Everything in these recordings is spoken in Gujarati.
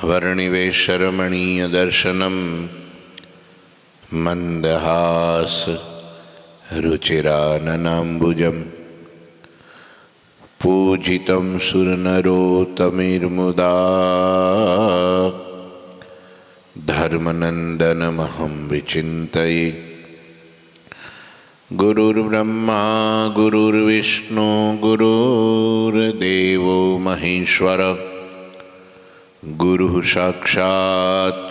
वर्णिवेशरमणीयदर्शनं मंदहास रुचिराननाम्बुजं पूजितं सुरनरोत्तमैर्मुदा धर्मनन्दनमहं विचिन्तये। गुरुर्ब्रह्मा गुरुर्विष्णु गुरुर्देवो महेश्वर गुरुः साक्षात्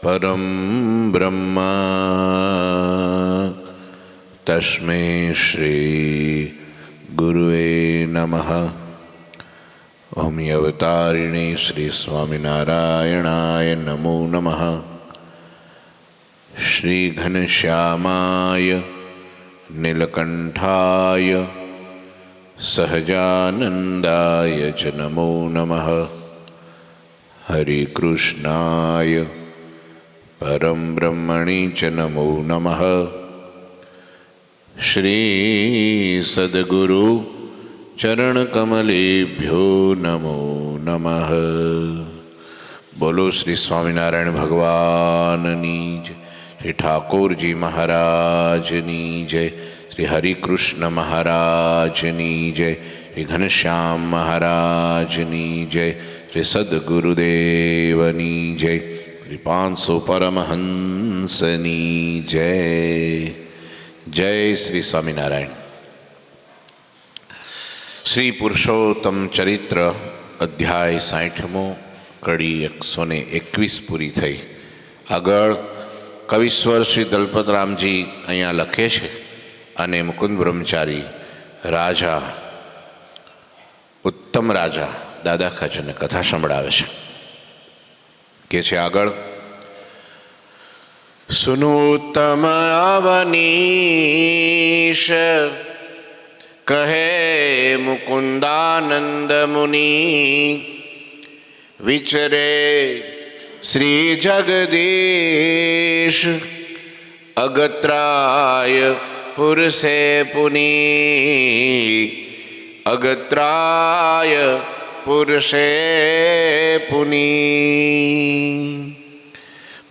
परं ब्रह्म तस्मै श्री गुरुवे नमः। ओम अवतारिणे श्री स्वामिनारायणाय नमो नमः। श्री घनश्यामाय नीलकंठाय सहजानंदाय च नमो नमः। हरे कृष्णाय परम ब्रह्मणे च नमो नमः। श्री सद्गुरु चरण कमलेभ्यो नमो नमः। बोलो श्री स्वामिनारायण भगवाननी जय, श्री ठाकुर जी महाराजनी जय, श्री हरिकृष्ण महाराजनी जय, श्री घनश्याम महाराजनी जय, श्री सद्गुरुदेवनी जय, श्री 500 परमहंसनी जय। जय श्री स्वामिनारायण। श्री पुरुषोत्तम चरित्र अध्याय 60मो कड़ी 121 पूरी थई। आगळ कविश्वर श्री दलपतरामजी अहींया लखे छे अने मुकुंद ब्रह्मचारी राजा उत्तम राजा दादा खाचरने कथा संभळावे छे। के छे आगळ, सुनो उत्तम अवनीश कहे मुकुंदानंद मुनि विचरे श्री जगदीश अगत्राय पुरसे पुनि अगत्राय पुरसे पुनि।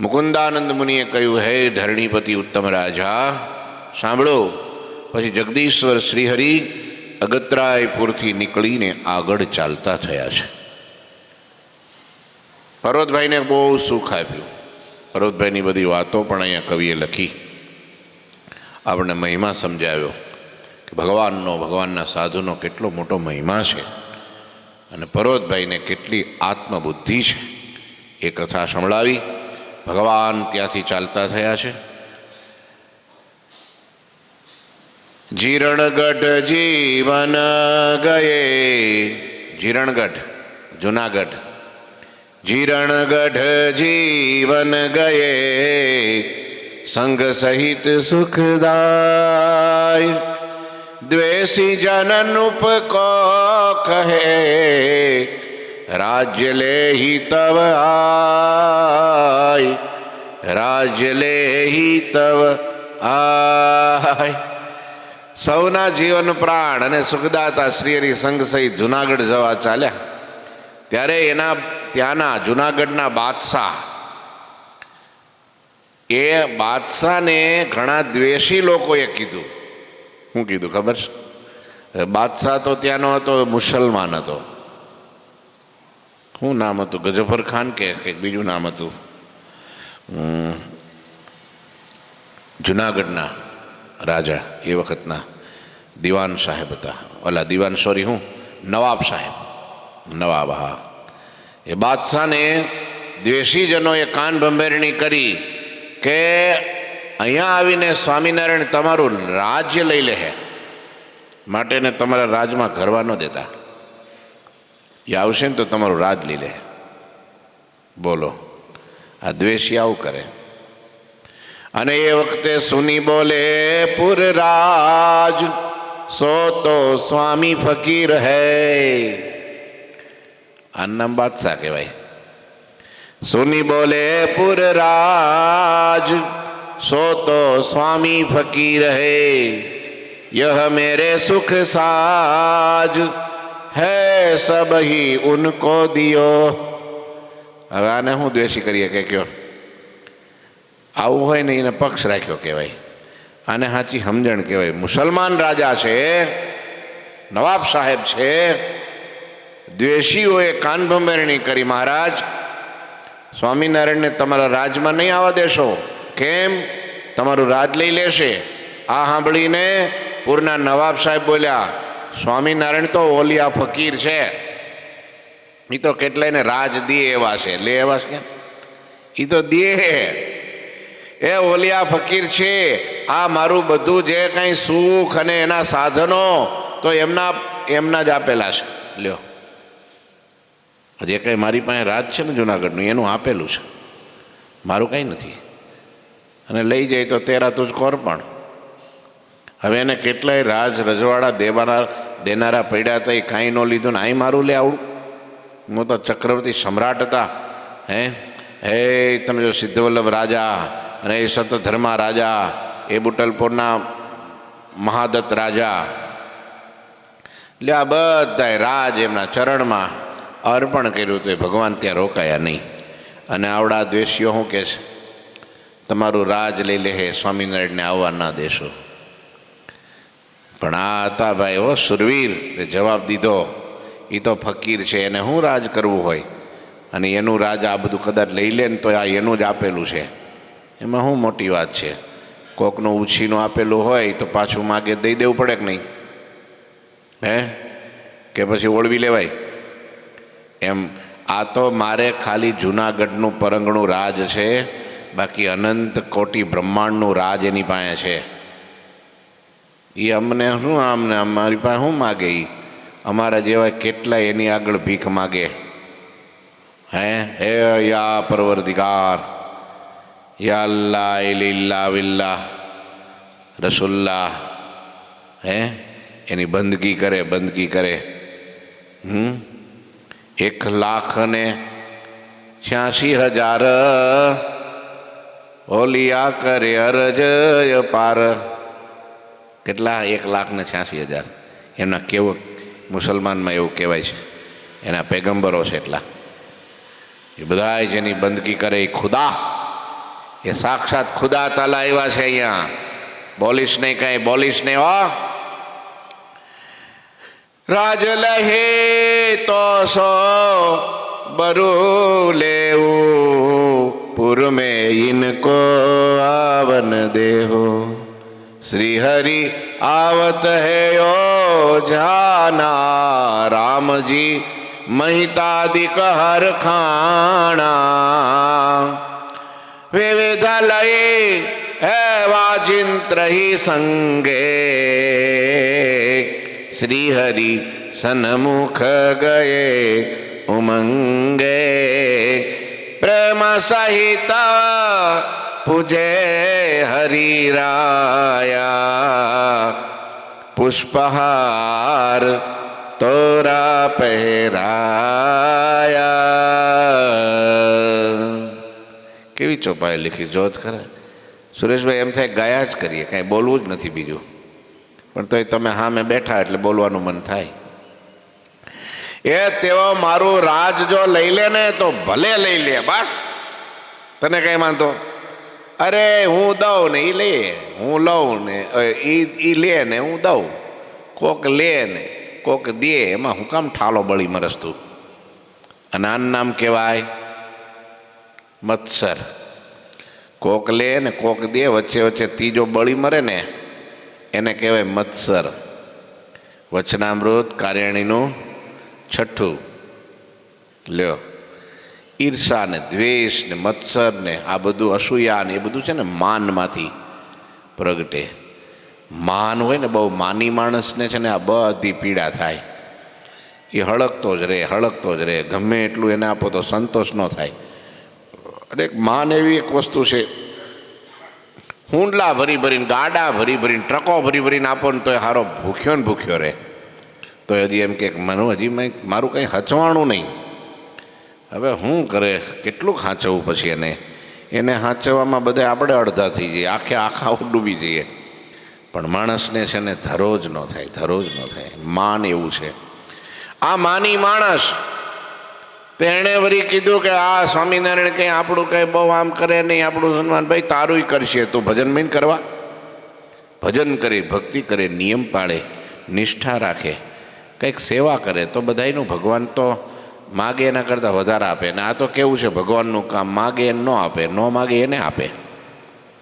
मुकुंदानंद मुनिए कह્યું, હે ધરણીપતિ उत्तम राजा સાંભળો। પછી જગદીશ્વર શ્રીહરિ અગત્રાયપુરથી નીકળીને આગળ ચાલતા થયા છે। પર્વતભાઈને બહુ સુખ આપ્યું। પર્વતભાઈની બધી વાતો પણ અહીંયા કવિએ લખી, આપણને મહિમા સમજાવ્યો કે ભગવાનના સાધુનો કેટલો મોટો મહિમા છે અને પર્વતભાઈને કેટલી આત્મબુદ્ધિ છે એ કથા સંભળાવી। ભગવાન ત્યાંથી ચાલતા થયા છે। जीरणगढ़ जीवन गए, जीरणगढ़ जूनागढ़, जीरणगढ़ जीवन गए संग सहित सुखदाय। द्वेषी जनन उपको कहे राज्य ले ही तब आय, राज्य ले ही तब आय। सौना जीवन प्राण अने सुखदाता श्रीहरि संग सहित जूनागढ़ जवा चाल्या त्यारे एना त्याना जूनागढ़ना बादशाह ए बादशाह ने घणा द्वेषी लोकोए कीधुं। शुं कीधुं खबर छे? बादशाह तो त्यानो हतो मुसलमान हतो। शुं नाम हतुं? गजफर खान के बीजुं नाम हतुं? जूनागढ़ना राजा ए वखतना दीवान साहेब था। ओला दीवान सॉरी हूँ नवाब साहेब, नवाब। हाँ, ये बादशाह ने द्वेषी जनों ये कान भंभेरणी करी के अहींया आवीने स्वामीनारायण तमारुं राज्य लई ले है, माटे ने तमारा राज में घरवा न देता। ये आवशे तो तमारुं राज लई ले। बोलो, आ द्वेषी आवुं करे। अने ये वखते सुनी बोले पुरराज सो तो स्वामी फकीर है। अन्नम बादशाह के भाई सुनी बोले पुरराज सो तो स्वामी फकीर है। यह मेरे सुख साज है सब ही उनको दियो। હવે આને શું દ્વેષી કરીએ કે કયો? આવું હોય ને એને પક્ષ રાખ્યો કહેવાય, આને સાચી સમજણ કહેવાય. મુસલમાન રાજા છે, નવાબ સાહેબ છે, દ્વેષીઓએ કાનભંભેરણી કરી, મહારાજ સ્વામિનારાયણને તમારા રાજમાં નહીં આવવા દેશો. કેમ? તમારું રાજ લઈ લેશે. આ સાંભળીને પૂરના નવાબ સાહેબ બોલ્યા, સ્વામિનારાયણ તો ઓલિયા ફકીર છે, એ તો કેટલાયને રાજ દે એવા છે. લે એવા છે, એ તો દે, એ ઓલિયા ફકીર છે. આ મારું બધું જે કંઈ સુખ અને એના સાધનો તો એમના જ આપેલા છે. લ્યો, જે કંઈ મારી પાસે રાજ છે ને જુનાગઢનું, એનું આપેલું છે, મારું કંઈ નથી. અને લઈ જાય તો તેરા તુજ કોર. પણ હવે એને કેટલાય રાજ રજવાડા દેનારા પડ્યા હતા, એ કાંઈ ન લીધું ને અહીં મારું લે આવડું. હું તો ચક્રવર્તી સમ્રાટ હતા. હે તમે જો સિદ્ધવલ્લભ રાજા અને એ સતધર્મા રાજા, એ બુટલપુરના મહાદત્ત રાજા, એટલે આ બધાય રાજ એમના ચરણમાં અર્પણ કર્યું હતું. એ ભગવાન ત્યાં રોકાયા નહીં. અને આવડા દ્વેષીઓ શું કહે છે? તમારું રાજ લઈ લે, હે સ્વામિનારાયણને આવવા ના દેશો. પણ આ હતા ભાઈ ઓ સુરવીર, તે જવાબ દીધો, એ તો ફકીર છે, એને શું રાજ કરવું હોય? અને એનું રાજ આ બધું કદાચ લઈ લે ને તો આ એનું જ આપેલું છે, એમાં શું મોટી વાત છે? કોકનું ઉછીનું આપેલું હોય તો પાછું માગે દઈ દેવું પડે કે નહીં? કે પછી ઓળવી લેવાય? એમ આ તો મારે ખાલી જૂનાગઢનું પરંગણું રાજ છે, બાકી અનંત કોટી બ્રહ્માંડનું રાજ એની પાસે છે. એ અમને શું, આમને અમારી પાસે શું માગે? એ અમારા જેવા કેટલાય એની આગળ ભીખ માગે. હે યા પરવરદિગાર, યા અલ્લાહ ઇલ્લા વિલ્લાહ રસુલ્લાહ, એની બંદગી કરે, બંદગી કરે. 1,86,000 ઓલિયા કરે અરજય પાર. કેટલા? 1,86,000. એમના કેવું મુસલમાનમાં એવું કહેવાય છે, એના પેગમ્બરો છે એટલા. એ બધા જેની બંદગી કરે એ ખુદા, એ સાક્ષાત ખુદા તાલા આવ્યા છે અહીંયા. બોલીશ નહીં, કાંઈ બોલીશ નહીં. હો રાજ લહે તો સો બરુ લેવું, પુર में इनको आवन देहो. श्री हरि आवत है यो जाना, राम जी महितादिक हर खाना. विविधालय है वाजिंत्र ही संगे, श्री हरि सन्मुख गए उमंगे. प्रेम सहित पूजे हरिराया, पुष्पहार तोरा પહેરાયા. કેવી ચોપાઈ લીખી જોત ખરા સુરેશભાઈ. એમ થાય ગાયા જ કરીએ, કાંઈ બોલવું જ નથી બીજું. પણ તોય તમે હા મેં બેઠા એટલે બોલવાનું મન થાય. એ તેઓ મારું રાજ જો લઈ લે ને તો ભલે લઈ લે, બસ તને કઈ માનતો. અરે હું દઉં ને એ લે, હું લઉં ને એ લે ને હું દઉં. કોક લે ને કોક દે, એમાં હું કામ ઠાલો બળી મરસતું? અને આનું નામ કહેવાય મત્સર. કોક લે ને કોક દે, વચ્ચે વચ્ચે ત્રીજો બળી મરે ને એને કહેવાય મત્સર. વચનામૃત કાર્યાણીનું 6. લ્યો, ઈર્ષા ને દ્વેષ ને મત્સર ને આ બધું અસૂયા ને એ બધું છે ને માનમાંથી પ્રગટે. માન હોય ને, બહુ માની માણસને છે ને આ બધી પીડા થાય. એ હળકતો જ રહે, હળકતો જ રહે. ગમે એટલું એને આપો તો સંતોષ ન થાય. અને માન એવી એક વસ્તુ છે, હુંડલા ભરી ભરીને, ગાડા ભરી ભરીને, ટ્રકો ભરી ભરીને આપો ને તો એ હારો ભૂખ્યો ને ભૂખ્યો રહે. તો હજી એમ કે હજી મારું કંઈ હચવાણું નહીં. હવે શું કરે, કેટલું હાંચવવું પછી એને હાંચવામાં બધે આપણે અડધા થઈ જઈએ, આખા ડૂબી જઈએ. પણ માણસને છે ને ધરો જ ન થાય, ધરો જ ન થાય. માન એવું છે. આ માની માણસ તેણે વળી કીધું કે આ સ્વામિનારાયણ કંઈ આપણું કંઈ બહુ આમ કરે નહીં, આપણું સન્માન ભાઈ તારુંય કરશે, તું ભજન નહીં કરવા? ભજન કરે, ભક્તિ કરે, નિયમ પાળે, નિષ્ઠા રાખે, કંઈક સેવા કરે તો બધાયનું ભગવાન તો માગે એના કરતાં વધારે આપે. ને આ તો કેવું છે, ભગવાનનું કામ માગે એને ન આપે, ન માગે એને આપે.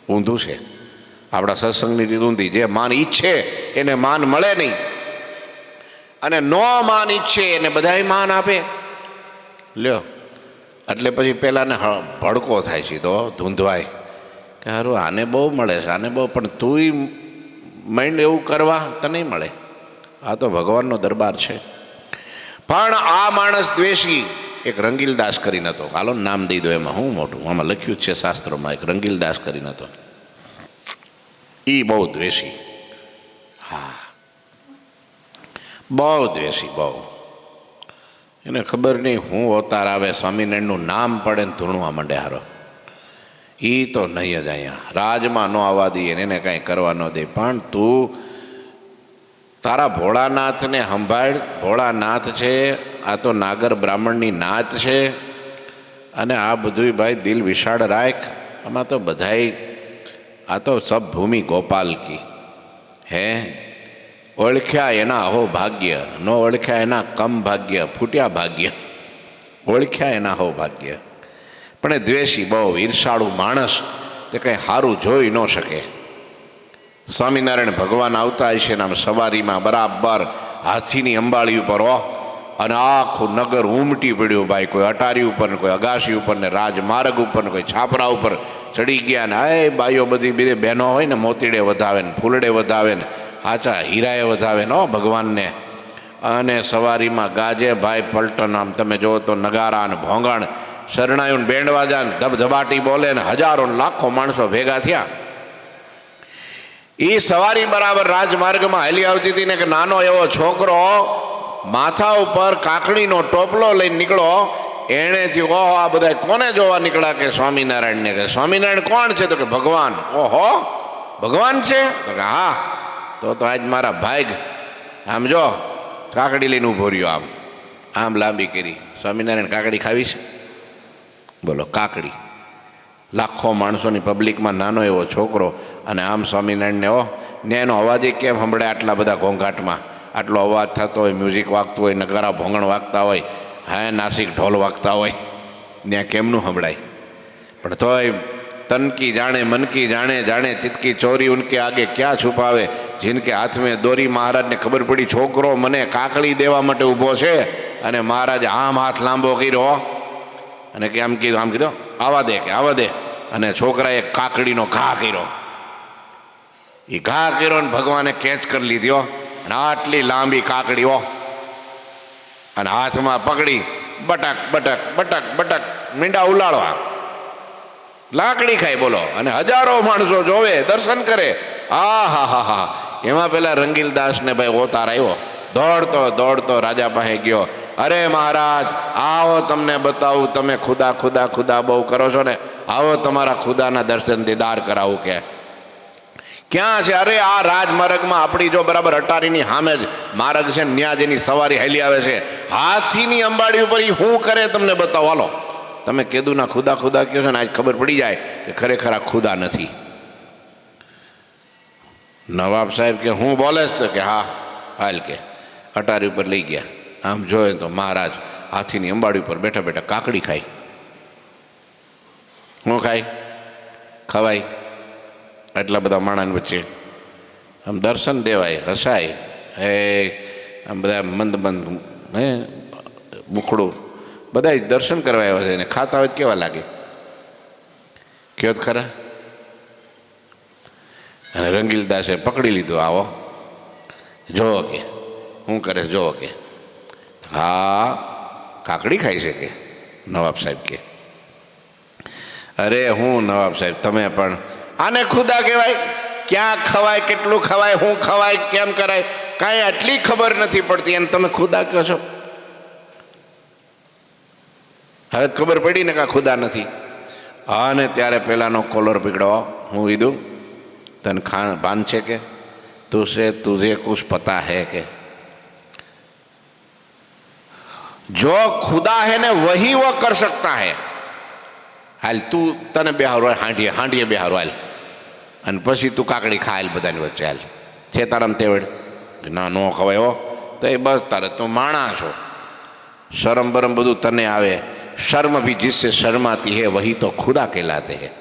ઊંધું છે. આપણા સત્સંગની રીત ઊંધી. જે માન ઈચ્છે એને માન મળે નહીં, અને ન માન ઈચ્છે એને બધાય માન આપે. લ્યો, એટલે પછી પહેલાંને ભડકો થાય છે, તો ધૂંધવાય કે સારું આને બહુ મળે છે, આને બહુ, પણ તુંય માઇન્ડ એવું કરવા તો નહીં મળે. આ તો ભગવાનનો દરબાર છે. પણ આ માણસ દ્વેષી એક રંગીલદાસ કરીને હતો. હાલો નામ દઈ દો, એમાં હું મોટું, આમાં લખ્યું જ છે શાસ્ત્રોમાં, એક રંગીલદાસ કરીને હતો. એ બહુ દ્વેષી, હા બહુ દ્વેષી, બહુ. એને ખબર નહીં હું અવતાર આવે, સ્વામિનારાયણનું નામ પડે ને ધૂણવા માંડે હારો. એ તો નહીં જ અહીંયા રાજમાં ન આવવા દઈએ, એને કાંઈ કરવા ન દે. પણ તું તારા ભોળાનાથને સંભાળ. ભોળાનાથ છે, આ તો નાગર બ્રાહ્મણની નાત છે, અને આ બધું ભાઈ દિલ વિશાળ રાખ. આમાં તો બધાય, આ તો સબ ભૂમિ ગોપાલ કી હે. ઓળખ્યા એના અહો ભાગ્ય, ન ઓળખ્યા એના કમ ભાગ્ય, ફૂટ્યા ભાગ્ય. ઓળખ્યા એના અહો ભાગ્ય. પણ એ દ્વેષી, બહુ ઈર્ષાળુ માણસ, તે કંઈ સારું જોઈ ન શકે. સ્વામિનારાયણ ભગવાન આવતા હશે ને આમ સવારીમાં બરાબર હાથીની અંબાળી ઉપર, અને આખું નગર ઉમટી પડ્યું ભાઈ. કોઈ અટારી ઉપર ને કોઈ અગાશી ઉપર ને રાજમાર્ગ ઉપર ને કોઈ છાપરા ઉપર ચડી ગયા. ને એ બાઈઓ બધી બીજી બહેનો હોય ને, મોતીડે વધાવે ને ફૂલડે વધાવે ને હાચા હીરાએ વધાવે ને ભગવાનને. અને સવારીમાં ગાજે ભાઈ પલટન. આમ તમે જુઓ તો નગારા ને ભોંગણ, શરણાયું બેન્ડવાજા ને ધબધબાટી બોલે ને હજારો લાખો માણસો ભેગા થયા. એ સવારી બરાબર રાજમાર્ગમાં હાલી આવતી હતી ને કે નાનો એવો છોકરો માથા ઉપર કાકડીનો ટોપલો લઈને નીકળો. એણે થયું ઓહો આ બધા કોને જોવા નીકળ્યા? કે સ્વામિનારાયણને. કે સ્વામિનારાયણ કોણ છે? તો કે ભગવાન. ઓહો ભગવાન છે? તો કે હા. તો આજ મારા ભાઈ આમ જો કાકડી લઈને ઊભો રહ્યો, આમ આમ લાંબી કરી. સ્વામિનારાયણ કાકડી ખાવી છે? બોલો, કાકડી. લાખો માણસોની પબ્લિકમાં નાનો એવો છોકરો, અને આમ સ્વામિનારાયણને ને એનો અવાજ કેમ સંભળાય આટલા બધા ઘોંઘાટમાં? આટલો અવાજ થતો હોય, મ્યુઝિક વાગતું હોય, નગારા ભોંગણ વાગતા હોય, હા નાસિક ઢોલ વાગતા હોય, ત્યાં કેમનું સંભળાય? પણ તોય તન કી જાણે મન કી જાણે, જાણે ચિતકી ચોરી ઉનકે આગે ક્યાં છુપાવે. જીનકે હાથ મેં દોરી. મહારાજને ખબર પડી છોકરો મને કાકડી દેવા માટે ઊભો છે, અને મહારાજ આમ હાથ લાંબો કર્યો અને કે આમ કીધું આવા દે, કે આવા દે. અને છોકરાએ કાકડીનો ઘા કર્યો. એ ઘા કર્યો ને ભગવાને કેચ કરી લીધો, અને આટલી લાંબી કાકડીઓ અને હાથમાં પકડી બટક બટક બટક બટક મીંડા ઉલાળવા. લાકડી ખાય, બોલો. અને હજારો માણસો જોવે, દર્શન કરે. આ હા હા હા. એમાં પેલા રંગીલદાસને ભાઈ ઓતાર આવ્યો. દોડતો દોડતો રાજા પાસે ગયો. અરે મહારાજ આવો, તમને બતાવું, તમે ખુદા ખુદા ખુદા બહુ કરો છો ને, આવો તમારા ખુદાના દર્શન દીદાર કરાવું. કે ક્યાં છે? અરે આ રાજમાર્ગમાં આપણી જો બરાબર અટારીની સામે જ માર્ગ છે, ન્યા જેની સવારી હેલી આવે છે, હાથીની અંબાડી ઉપર. એ શું કરે તમને બતાવો. હાલો, તમે કેદુના ખુદા ખુદા કહો છો ને, આજ ખબર પડી જાય કે ખરેખર આ ખુદા નથી. નવાબ સાહેબ કે હું બોલે જ? કે હા હાલ. કે અટારી ઉપર લઈ ગયા. આમ જોયે તો મહારાજ હાથીની અંબાડી ઉપર બેઠા બેઠા કાકડી ખાય. શું ખાય? ખવાય? એટલા બધા માણસ વચ્ચે આમ દર્શન દેવાય, હસાય, હે આમ બધા મંદ મંદ હે મુખડું બધા દર્શન કરવા આવ્યા છે. એને ખાતા હોય કેવા લાગે? કયો ખરા? અને રંગીલદાસે પકડી લીધું. આવો જોવો. કે શું કરે જોવો. કે હા કાકડી ખાઈ છે. કે નવાબ સાહેબ કે અરે હું નવાબ સાહેબ, તમે પણ આને ખુદા કહેવાય? ક્યાં ખવાય, કેટલું ખવાય, શું ખવાય, કેમ કરાય, કાંઈ આટલી ખબર નથી પડતી, અને તમે ખુદા કહો છો? હવે ખબર પડી ને કે ખુદા નથી. અને ત્યારે પેલાનો કોલર પકડો. હું કીધું તને ભાન છે? કે તુજે કુછ પતા હે? કે जो खुदा है ने वही वो कर सकता है. हाल તું તને બેહારો હાંડીએ હાંડીએ બેહારો હાલ અને પછી તું કાકડી ખાયેલ બધાની વચ્ચે હાલ છે તારામ તેવડ ના નો ખવાય હો તો એ બસ તારે તું માણા છો શરમ બરમ બધું તને આવે शर्म भी जिससे शर्माती है वही तो खुदा कहलाते हैं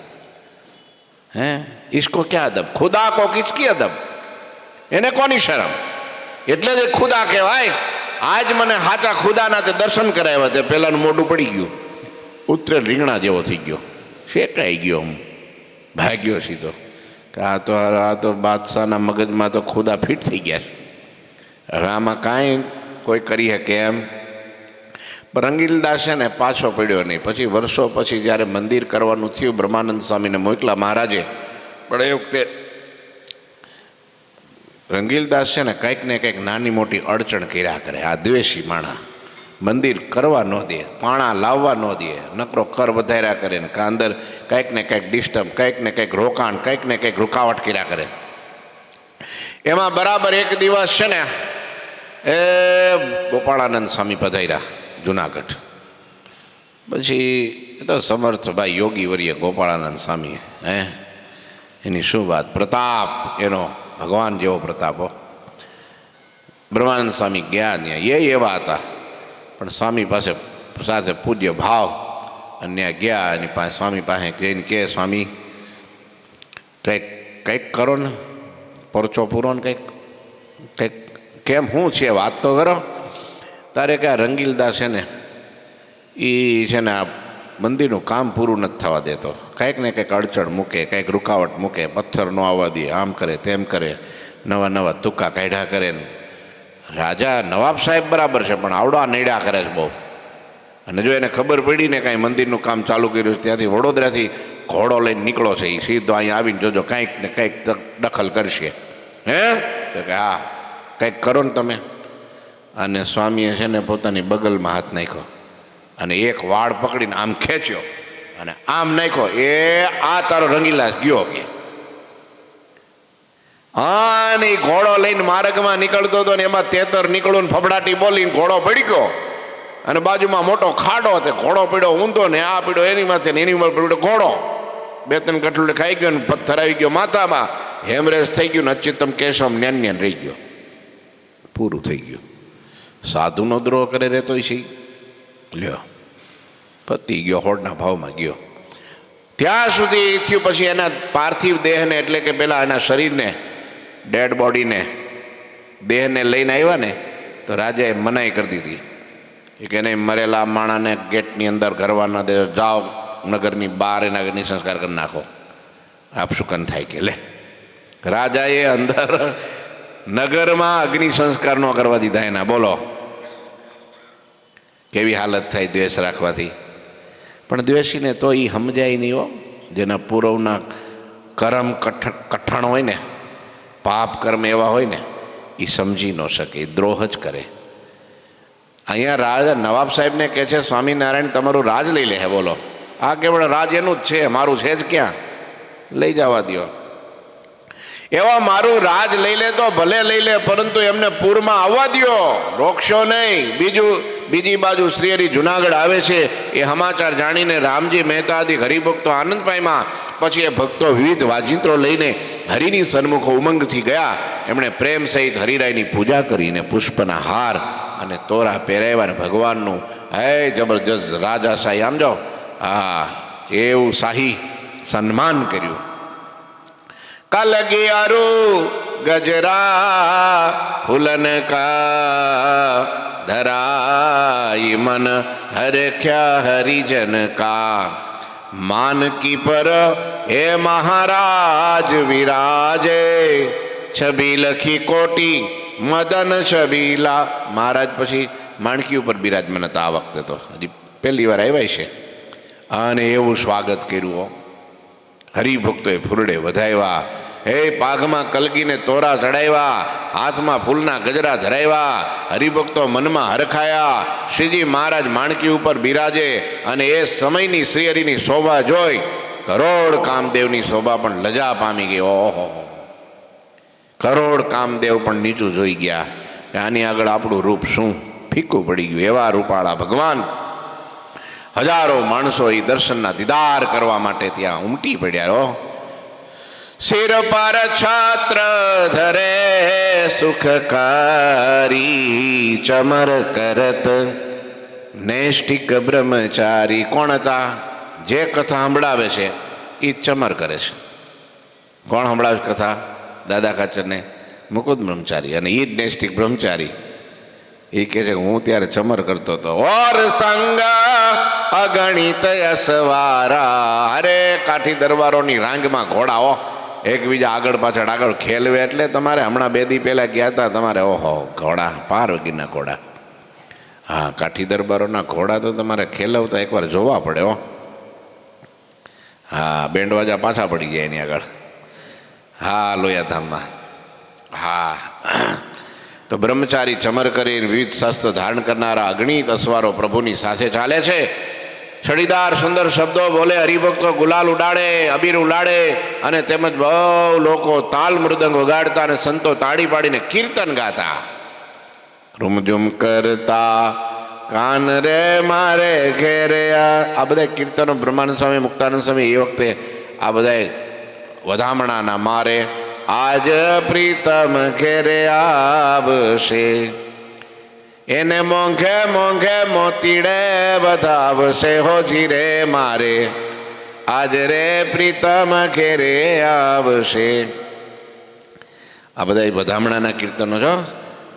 हैं इसको क्या अदब खुदा को किसकी अदब એને કોની શરમ એટલે જ ખુદા કહેવાય આજ મને હાચા ખુદાના તે દર્શન કરાવ્યા તે પહેલાનું મોઢું પડી ગયું ઉતરે રીંગણા જેવો થઈ ગયો શેકાઈ ગયો હું ભાગ્યો સીધો કે આ તો બાદશાહના મગજમાં તો ખુદા ફિટ થઈ ગયા છે હવે આમાં કાંઈ કોઈ કરી શકે એમ રંગીલદાસ છે ને પાછો પડ્યો નહીં પછી વર્ષો પછી જ્યારે મંદિર કરવાનું થયું બ્રહ્માનંદ સ્વામીને મોકલા મહારાજે પણ એ વખતે રંગીલદાસ છે ને કંઈક ને કંઈક નાની મોટી અડચણ કર્યા કરે આ દ્વેષી માણા મંદિર કરવા ન દે પાણા લાવવા ન દે નકરો કર વધાર્યા કરે ને કાં અંદર કંઈક ને કંઈક ડિસ્ટર્બ કંઈક ને કંઈક રોકાણ કંઈક ને કંઈક રૂકાવટ કર્યા કરે એમાં બરાબર એક દિવસ છે ને એ ગોપાળાનંદ સ્વામી પધાર્યા જુનાગઢ પછી એ તો સમર્થ ભાઈ યોગી વર્ય ગોપાળાનંદ સ્વામી હે એની શું વાત પ્રતાપ એનો ભગવાન જેવો પ્રતાપો બ્રહ્માનંદ સ્વામી ગયા ત્યાં એ એવા હતા પણ સ્વામી પાસે સાથે પૂજ્ય ભાવ અને ત્યાં ગયા એની પાસે સ્વામી પાસે જઈને કે સ્વામી કંઈક કરો ને પરચો પૂરો ને કંઈક કેમ શું છે વાત તો કરો તારે કે આ રંગીલદાસ છે ને એ છે ને આ મંદિરનું કામ પૂરું નથી થવા દેતો કંઈક ને કંઈક અડચણ મૂકે કંઈક રૂકાવટ મૂકે પથ્થર ન આવવા દે આમ કરે તેમ કરે નવા નવા તુક્કા કાઢ્યા કરે ને રાજા નવાબ સાહેબ બરાબર છે પણ આવડા નૈડા કરે છે બહુ અને જો એને ખબર પડી ને કાંઈ મંદિરનું કામ ચાલુ કર્યું ત્યાંથી વડોદરાથી ઘોડો લઈને નીકળો છે એ સીધો અહીંયા આવીને જોજો કંઈક ને કંઈક દખલ કરશે હે તો કે હા કંઈક કરો ને તમે અને સ્વામીએ છે ને પોતાની બગલમાં હાથ નાખ્યો અને એક વાળ પકડીને આમ ખેંચ્યો અને આમ નાખ્યો એ આ તારો રંગીલાસ ગયો કે હા ને ઘોડો લઈને માર્ગમાં નીકળતો હતો ને એમાં તેતર નીકળ્યું ને ફબડાટી બોલીને ઘોડો પડી ગયો અને બાજુમાં મોટો ખાડો હતો ઘોડો પડ્યો ઊંધો ને આ પડ્યો એની માથે ને એની ઉપર પડ્યો ઘોડો બે ત્રણ કટલું ખાઈ ગયો ને પથ્થર આવી ગયો માથામાં હેમરેજ થઈ ગયું ને અચ્યુતમ કેશવમ ન્યાન રહી ગયો પૂરું થઈ ગયું સાધુનો દ્રોહ કરે રહેતો છે લ્યો પતી ગયો હોડના ભાવમાં ગયો ત્યાં સુધી થયું પછી એના પાર્થિવ દેહને એટલે કે પેલા એના શરીરને ડેડ બોડીને દેહને લઈને આવ્યા ને તો રાજાએ મનાઈ કરી દીધી એ કે નહીં મરેલા માણાને ગેટની અંદર ઘરવા ન દે જાઓ નગરની બહાર એના અગ્નિ સંસ્કાર કરી નાખો આપ શુકન થાય કે લે રાજાએ અંદર નગરમાં અગ્નિ સંસ્કાર ન કરવા દીધા એના બોલો કેવી હાલત થાય દ્વેષ રાખવાથી પણ દ્વેષીને તો એ સમજાય નહીં હો જેના પૂર્વના કર્મ કઠણ હોય ને પાપ કર્મ એવા હોય ને એ સમજી ન શકે એ દ્રોહ જ કરે અહીંયા રાજા નવાબ સાહેબને કહે છે સ્વામિનારાયણ તમારું રાજ લઈ લે હે બોલો આ કેવળ રાજ એનું જ છે મારું છે જ ક્યાં લઈ જવા દો એવા મારું રાજ લઈ લે તો ભલે લઈ લે પરંતુ એમને પૂરમાં આવવા દો રોકશો નહીં બીજી બાજુ શ્રી હરિ જુનાગઢ આવે છે એ સમાચાર જાણીને રામજી મહેતા આદિ હરિભક્તો આનંદ પામ્યા પછી એ ભક્તો વિવિધ વાજિંત્રો લઈને હરિની સન્મુખ ઉમંગથી ગયા એમણે પ્રેમ સહિત હરિરાયની પૂજા કરીને પુષ્પના હાર અને તોરા પહેરાવ્યા અને ભગવાનનું હે જબરજસ્ત રાજા શાહી આમ જાઓ હા એવું શાહી સન્માન કર્યું કલગિયારુ ગજરા ફૂલન કા ધરાઈ મન હરખ્યા હરિજન કા માનકી પર હે મહારાજ વિરાજે છબી લખી કોટી મદન છબીલા મહારાજ પછી માણકી ઉપર બિરાજમાન હતા આ વખતે તો હજી પહેલી વાર આવ્યા છે અને એવું સ્વાગત કર્યું હરિભક્તોએ ફૂરડે વધાવ્યા હે પાઘમાં કલગીને તોરા ચડાવ્યા હાથમાં ફૂલના ગજરા ધરાવ્યા હરિભક્તો મનમાં હરખાયા શ્રીજી મહારાજ માણકી ઉપર બિરાજે અને એ સમયની શ્રીહરિની શોભા જોઈ કરોડ કામદેવની શોભા પણ લજા પામી ગઈ ઓહો કરોડ કામદેવ પણ નીચું જોઈ ગયા કે આની આગળ આપણું રૂપ શું ફીકું પડી ગયું. એવા રૂપાળા ભગવાન. હજારો માણસો એ દર્શનના દીદાર કરવા માટે ત્યાં ઉમટી પડ્યા. હો, સિર પર છત્ર ધરે સુખકારી ચમર કરત નૈષ્ઠિક બ્રહ્મચારી. કોણ હતા? જે કથા સંભળાવે છે એ ચમર કરે છે. કોણ સંભળાવે કથા? દાદા ખાચરને મુકુદ બ્રહ્મચારી. અને એ જ નૈષ્ઠિક બ્રહ્મચારી એ કહે છે હું ત્યારે ચમર કરતો હતો. ઓર સંગ અગણિત યસવારા. અરે કાઠી દરબારોની રાંગમાં ઘોડાઓ એકબીજા આગળ પાછળ ખેલવે. એટલે તમારે હમણાં 2 દી પહેલાં ગયા હતા, તમારે ઓહો ઘોડા પાર વગીના ઘોડા. હા, કાઠી દરબારોના ઘોડા તો તમારે ખેલવતા એકવાર જોવા પડે. હો, હા, બેન્ડવાજા પાછા પડી જાય એની આગળ. હા, લોયાધામમાં. હા, તો બ્રહ્મચારી ચમર કરીને વિવિધ શાસ્ત્ર ધારણ કરનારા અગણિત અસવારો પ્રભુની સાથે ચાલે છે. છડીદાર સુંદર શબ્દો બોલે, હરિભક્તો ગુલાલ ઉડાડે, અબીર ઉડાડે, અને તેમજ બહુ લોકો તાલ મૃદંગ વગાડતા અને સંતો તાળી પાડીને કીર્તન ગાતા. રૂમઝુમ કરતા કાન રે મારે ઘેરે. આ બધા કીર્તનો બ્રહ્માનંદ સ્વામી, મુક્તાનંદ સ્વામી એ વખતે આ બધા વધામણાના મારે. આજ પ્રીતમ ઘેરે આવશે, એને મોંઘે મોંઘે મોતીડે વધાવશે હોજી રે મારે. આજ રે પ્રીતમ ઘેરે આવશે. આ બધા વધામણાના કીર્તનો છો.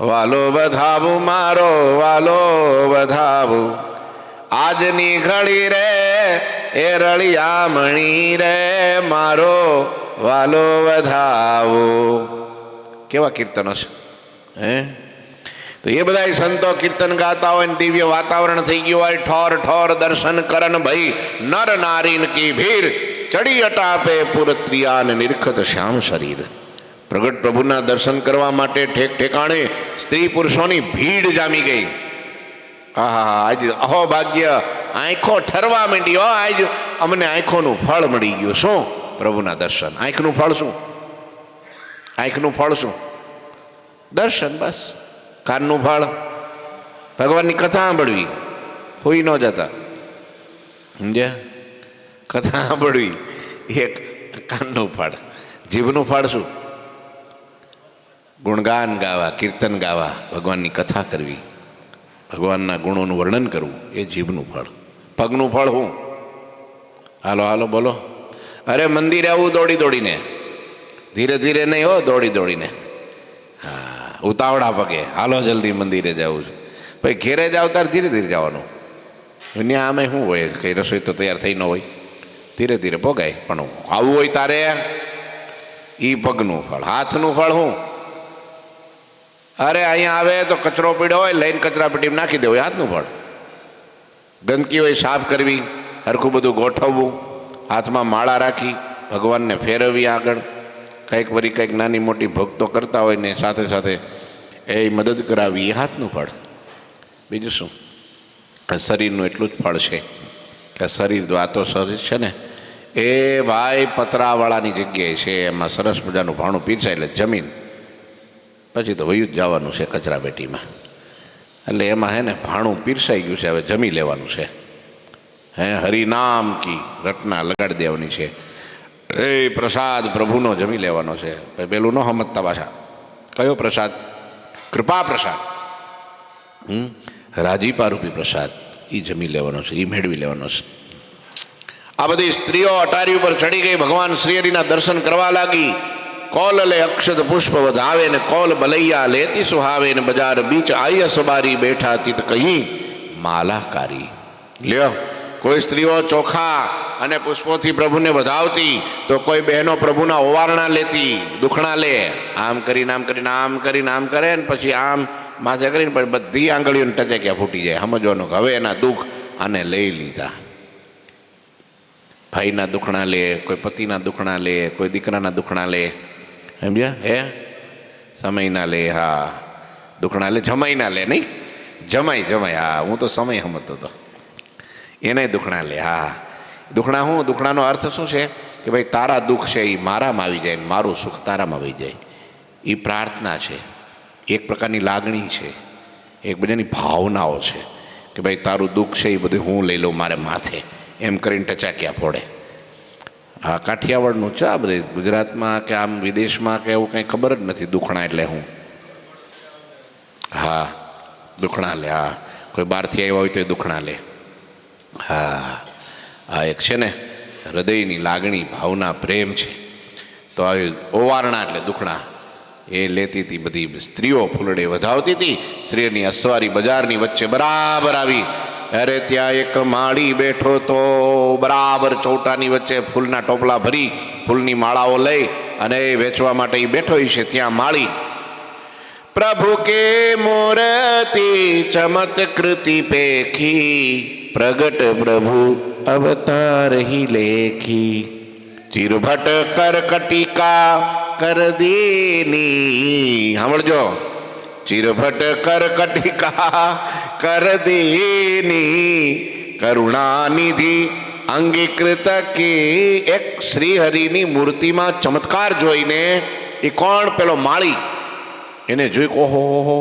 વાલો વધાવું મારો વાલો વધાવું, આજની ઘડી રે એ રળિયા મણી રે મારો વાલો વધાવો. કેવા કીર્તનો છે હે! તો એ બધા સંતો કીર્તન ગાતા હોય ને દિવ્ય વાતાવરણ થઈ ગયું હોય. ઠોર ઠોર દર્શન કરન ભઈ નર નારીન કી ભીર, ચડી અટાપે પુરત્રિયાન નિરખત શ્યામ શરીર. પ્રગટ પ્રભુના દર્શન કરવા માટે ઠેક ઠેકાણે સ્ત્રી પુરુષોની ભીડ જામી ગઈ. આહા, આજ અહો ભાગ્ય, આંખો ઠરવા માંડી. હો, આજ અમને આંખોનું ફળ મળી ગયું. શું? પ્રભુના દર્શન. આંખનું ફળ શું? આંખનું ફળ શું? દર્શન. બસ. કાનનું ફળ ભગવાનની કથા સાંભળવી, હોઈ ન જતા. સમજ્યા? કથા સાંભળવી એક કાનનું ફળ. જીભનું ફળ શું? ગુણગાન ગાવા, કીર્તન ગાવા, ભગવાનની કથા કરવી, ભગવાનના ગુણોનું વર્ણન કરવું, એ જીભનું ફળ. પગનું ફળ શું? હાલો હાલો બોલો. અરે મંદિરે આવું દોડી દોડીને, ધીરે ધીરે નહીં હો, દોડી દોડીને. હા, ઉતાવળા પગે હાલો જલ્દી મંદિરે જવું છે. ભાઈ ઘેરે જાવ ત્યારે ધીરે ધીરે જવાનું. દુનિયા આમે શું હોય, કંઈ રસોઈ તો તૈયાર થઈ ન હોય, ધીરે ધીરે પોગાય. પણ આવું હોય તારે એ પગનું ફળ. હાથનું ફળ શું? અરે અહીંયા આવે તો કચરો પીડ્યો હોય, લઈને કચરા પેટીમાં નાખી દેવું, હાથનું ફળ. ગંદકી હોય સાફ કરવી, હરખું બધું ગોઠવવું, હાથમાં માળા રાખી ભગવાનને ફેરવવી આગળ. કંઈક વળી કંઈક નાની મોટી ભક્તો કરતા હોય ને સાથે સાથે એ મદદ કરાવી, એ હાથનું ફળ. બીજું શું? શરીરનું એટલું જ ફળ છે કે શરીર આ તો શરીર છે ને એ ભાઈ પતરાવાળાની જગ્યાએ છે, એમાં સરસ મજાનું ભાણું પીરસાય એટલે જમીન પછી તો વયું જ જવાનું છે કચરા પેટીમાં. એટલે એમાં હે ને ભાણું પીરસાઈ ગયું છે, હવે જમી લેવાનું છે. હે હરિનામ કી રટના લગાડી દેવાની છે. એ પ્રસાદ પ્રભુનો જમી લેવાનો છે. પેલું ન સમજતા પાછા. કયો પ્રસાદ? કૃપા પ્રસાદ, રાજીપારૂપી પ્રસાદ. એ જમી લેવાનો છે, એ મેળવી લેવાનો છે. આ બધી સ્ત્રીઓ અટારી ઉપર ચડી ગઈ, ભગવાન શ્રી હરિના દર્શન કરવા લાગી. કોલ લે અક્ષત પુષ્પ વધાવે ને કોલ બલૈયા લેતી સુહાવે ને બજાર બીચ આય સવારી બેઠા તીત કહી માલાકારી. લ્યો, કોઈ સ્ત્રીઓ ચોખા અને પુષ્પોથી પ્રભુને વધાવતી, તો કોઈ બહેનો પ્રભુના ઓવારણા લેતી, દુખણા લે. આમ કરીને આમ કરીને આમ કરીને આમ કરે ને પછી આમ માથે કરીને પછી બધી આંગળીઓને ટચેક્યા ફૂટી જાય. સમજવાનું કે હવે એના દુઃખ આને લઈ લીધા. ભાઈના દુખણા લે, કોઈ પતિના દુખણા લે, કોઈ દીકરાના દુખણા લે. સમજ્યા? હે સમયના લે. હા, દુખણા લે. જમાઈના લે નહીં, જમાઈ જમાઈ. હા, હું તો સમય સમજતો હતો. એને દુખણા લે. હા, દુખણા શું? દુખણાનો અર્થ શું છે કે ભાઈ તારા દુઃખ છે એ મારામાં આવી જાય, મારું સુખ તારામાં આવી જાય. એ પ્રાર્થના છે, એક પ્રકારની લાગણી છે. એકબીજાની ભાવનાઓ છે કે ભાઈ તારું દુઃખ છે એ બધું હું લઈ લઉં મારે માથે, એમ કરીને ટચાક્યા ફોડે. આ કાઠિયાવાડનું છે આ બધે. ગુજરાતમાં કે આમ વિદેશમાં કે એવું કંઈ ખબર જ નથી દુખણા એટલે હું. હા, દુખણા લે. હા, કોઈ બહારથી આવ્યા હોય તો એ દુખણા લે. હા, આ એક છે ને હૃદયની લાગણી, ભાવના, પ્રેમ છે. તો આવી ઓવારણા એટલે દુખણા એ લેતી હતી બધી સ્ત્રીઓ, ફૂલડે વધાવતી હતી. શ્રીની અસવારી બજારની વચ્ચે બરાબર આવી. અરે ત્યાં એક માળી બેઠો તો બરાબર ચૌટાની વચ્ચે ફૂલના ટોપલા ભરી ફૂલની માળાઓ લઈ અને વેચવા માટે એ બેઠો છે. ત્યાં માળી પ્રભુ કે મૂર્તિ ચમત્કૃતિ પેખી, પ્રગટ પ્રભુ અવતાર હી લેખી, ચિરભટ કરકટિકા કર દેની. સાંભળજો, ચિરભટ કરકટિકા કર દેની, કરુણાનિધિ અંગીકૃત કે. એક શ્રીહરિની મૂર્તિમાં ચમત્કાર જોઈને એ કોણ? પેલો માળી. એને જોઈ ઓહો,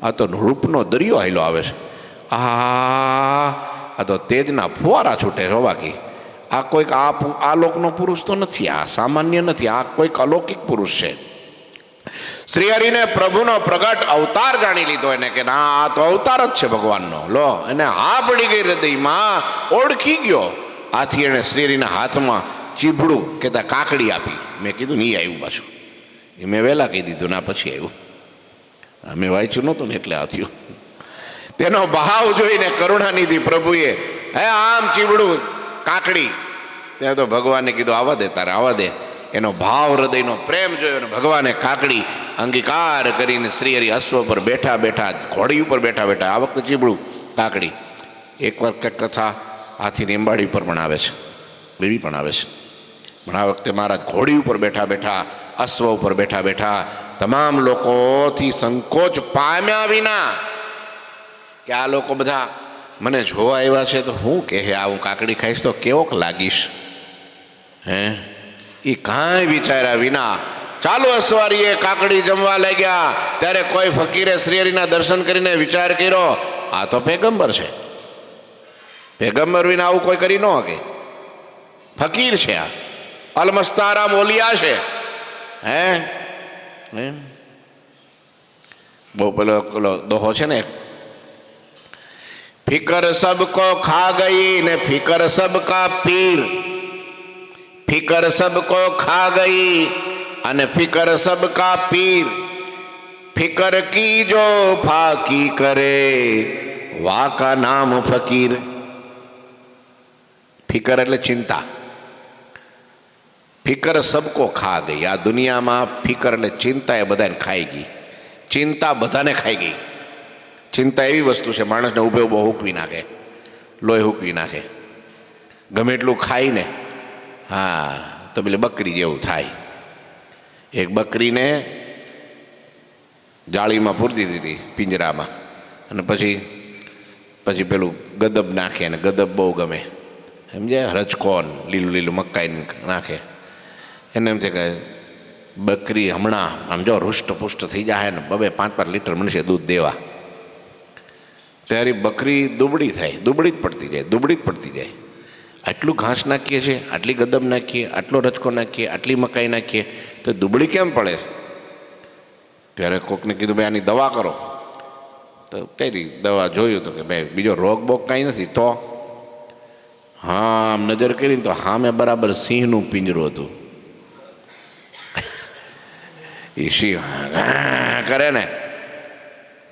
આ તો રૂપનો દરિયો હાલ્યો આવે છે. આ તો તેજના ફુવારા છૂટે છે. બાકી આ કોઈક આ લોકનો પુરુષ તો નથી, આ સામાન્ય નથી, આ કોઈક અલૌકિક પુરુષ છે. શ્રીહરિને પ્રભુનો પ્રગટ અવતાર જાણી લીધો એને કે ના, આ તો અવતાર જ છે ભગવાનનો. લો, એને હા પડી ગઈ હૃદયમાં, ઓળખી ગયો. આથી એણે શ્રીહરિના હાથમાં ચીભડું કહેતા કાકડી આપી. મેં કીધું નહીં આવ્યું પાછું. એ મેં વહેલા કહી દીધું, ના પછી આવ્યું. મેં વાંચ્યું નહોતું ને એટલે આ થયું. તેનો ભાવ જોઈને કરુણાનિધિ પ્રભુએ હે આમ ચીબડું કાકડી. ત્યાં તો ભગવાને કીધું આવવા દે, તારે આવવા દે. એનો ભાવ, હૃદયનો પ્રેમ જોયો ને ભગવાને કાકડી અંગીકાર કરીને શ્રીહરિ અશ્વ પર બેઠા બેઠા, ઘોડી ઉપર બેઠા બેઠા, આ વખતે ચીબડું કાકડી. એકવાર કંઈક કથા હાથીની અંબાડી ઉપર પણ આવે છે, એવી પણ આવે છે. પણ આ વખતે મહારાજ ઘોડી ઉપર બેઠા બેઠા, અશ્વ ઉપર બેઠા બેઠા તમામ લોકોથી સંકોચ પામ્યા વિના કે આ લોકો બધા મને જોવા આવ્યા છે તો હું કહે આ હું કાકડી ખાઈશ તો કેવોક લાગીશ, હે, એ કાંઈ વિચાર્યા વિના ચાલુ અસવારીએ કાકડી જમવા લાગ્યા. ત્યારે કોઈ ફકીરે શ્રીહરિના દર્શન કરીને વિચાર કર્યો, આ તો પેગંબર છે, પેગંબર વિના આવું કોઈ કરી ન શકે, ફકીર છે, આ અલમસ્તારામ ઓલિયા છે. હે બહુ પેલો દોહો છે ને, ફિકર સબકો ખા ગઈ ને ફિકર સબકા પીર, ફિકર સબકો ખા ગઈ અને ફિકર સબકા પીર, ફિકર કી જો ફાકી કરે વા કા નામ ફકીર. ફિકર એટલે ચિંતા. ફિકર સબકો ખા ગઈ. આ દુનિયામાં ફિકર એટલે ચિંતા એ બધાને ખાઈ ગઈ. ચિંતા બધાને ખાઈ ગઈ. ચિંતા એવી વસ્તુ છે માણસને ઊભે ઊભો હૂકવી નાખે, લોહી હૂકવી નાખે. ગમે એટલું ખાઈને, હા, તો પેલી બકરી જેવું થાય. એક બકરીને જાળીમાં પૂરી દીધી પિંજરામાં, અને પછી પેલું ગદબ નાખે, અને ગદબ બહુ ગમે, સમજ્યા? રચકોન લીલું લીલું મકાઈ નાખે. એને એમ છે કે બકરી હમણાં આમ જો હૃષ્ટપુષ્ટ થઈ જાય ને 2-5 લીટર મનુષ્ય દૂધ દેવા. ત્યારે બકરી દુબળી થાય, દુબળી જ પડતી જાય, દુબળી જ પડતી જાય. આટલું ઘાસ નાખીએ છીએ, આટલી ગદબ નાખીએ, આટલો રચકો નાખીએ, આટલી મકાઈ નાખીએ, તો દુબળી કેમ પડે? ત્યારે કોકને કીધું ભાઈ આની દવા કરો. તો કઈ દવા જોયું તો કે ભાઈ બીજો રોગ બોગ કાંઈ નથી. તો હા, આમ નજર કરીને તો હા મેં બરાબર સિંહનું પિંજરું હતું. એ સિંહ કરે ને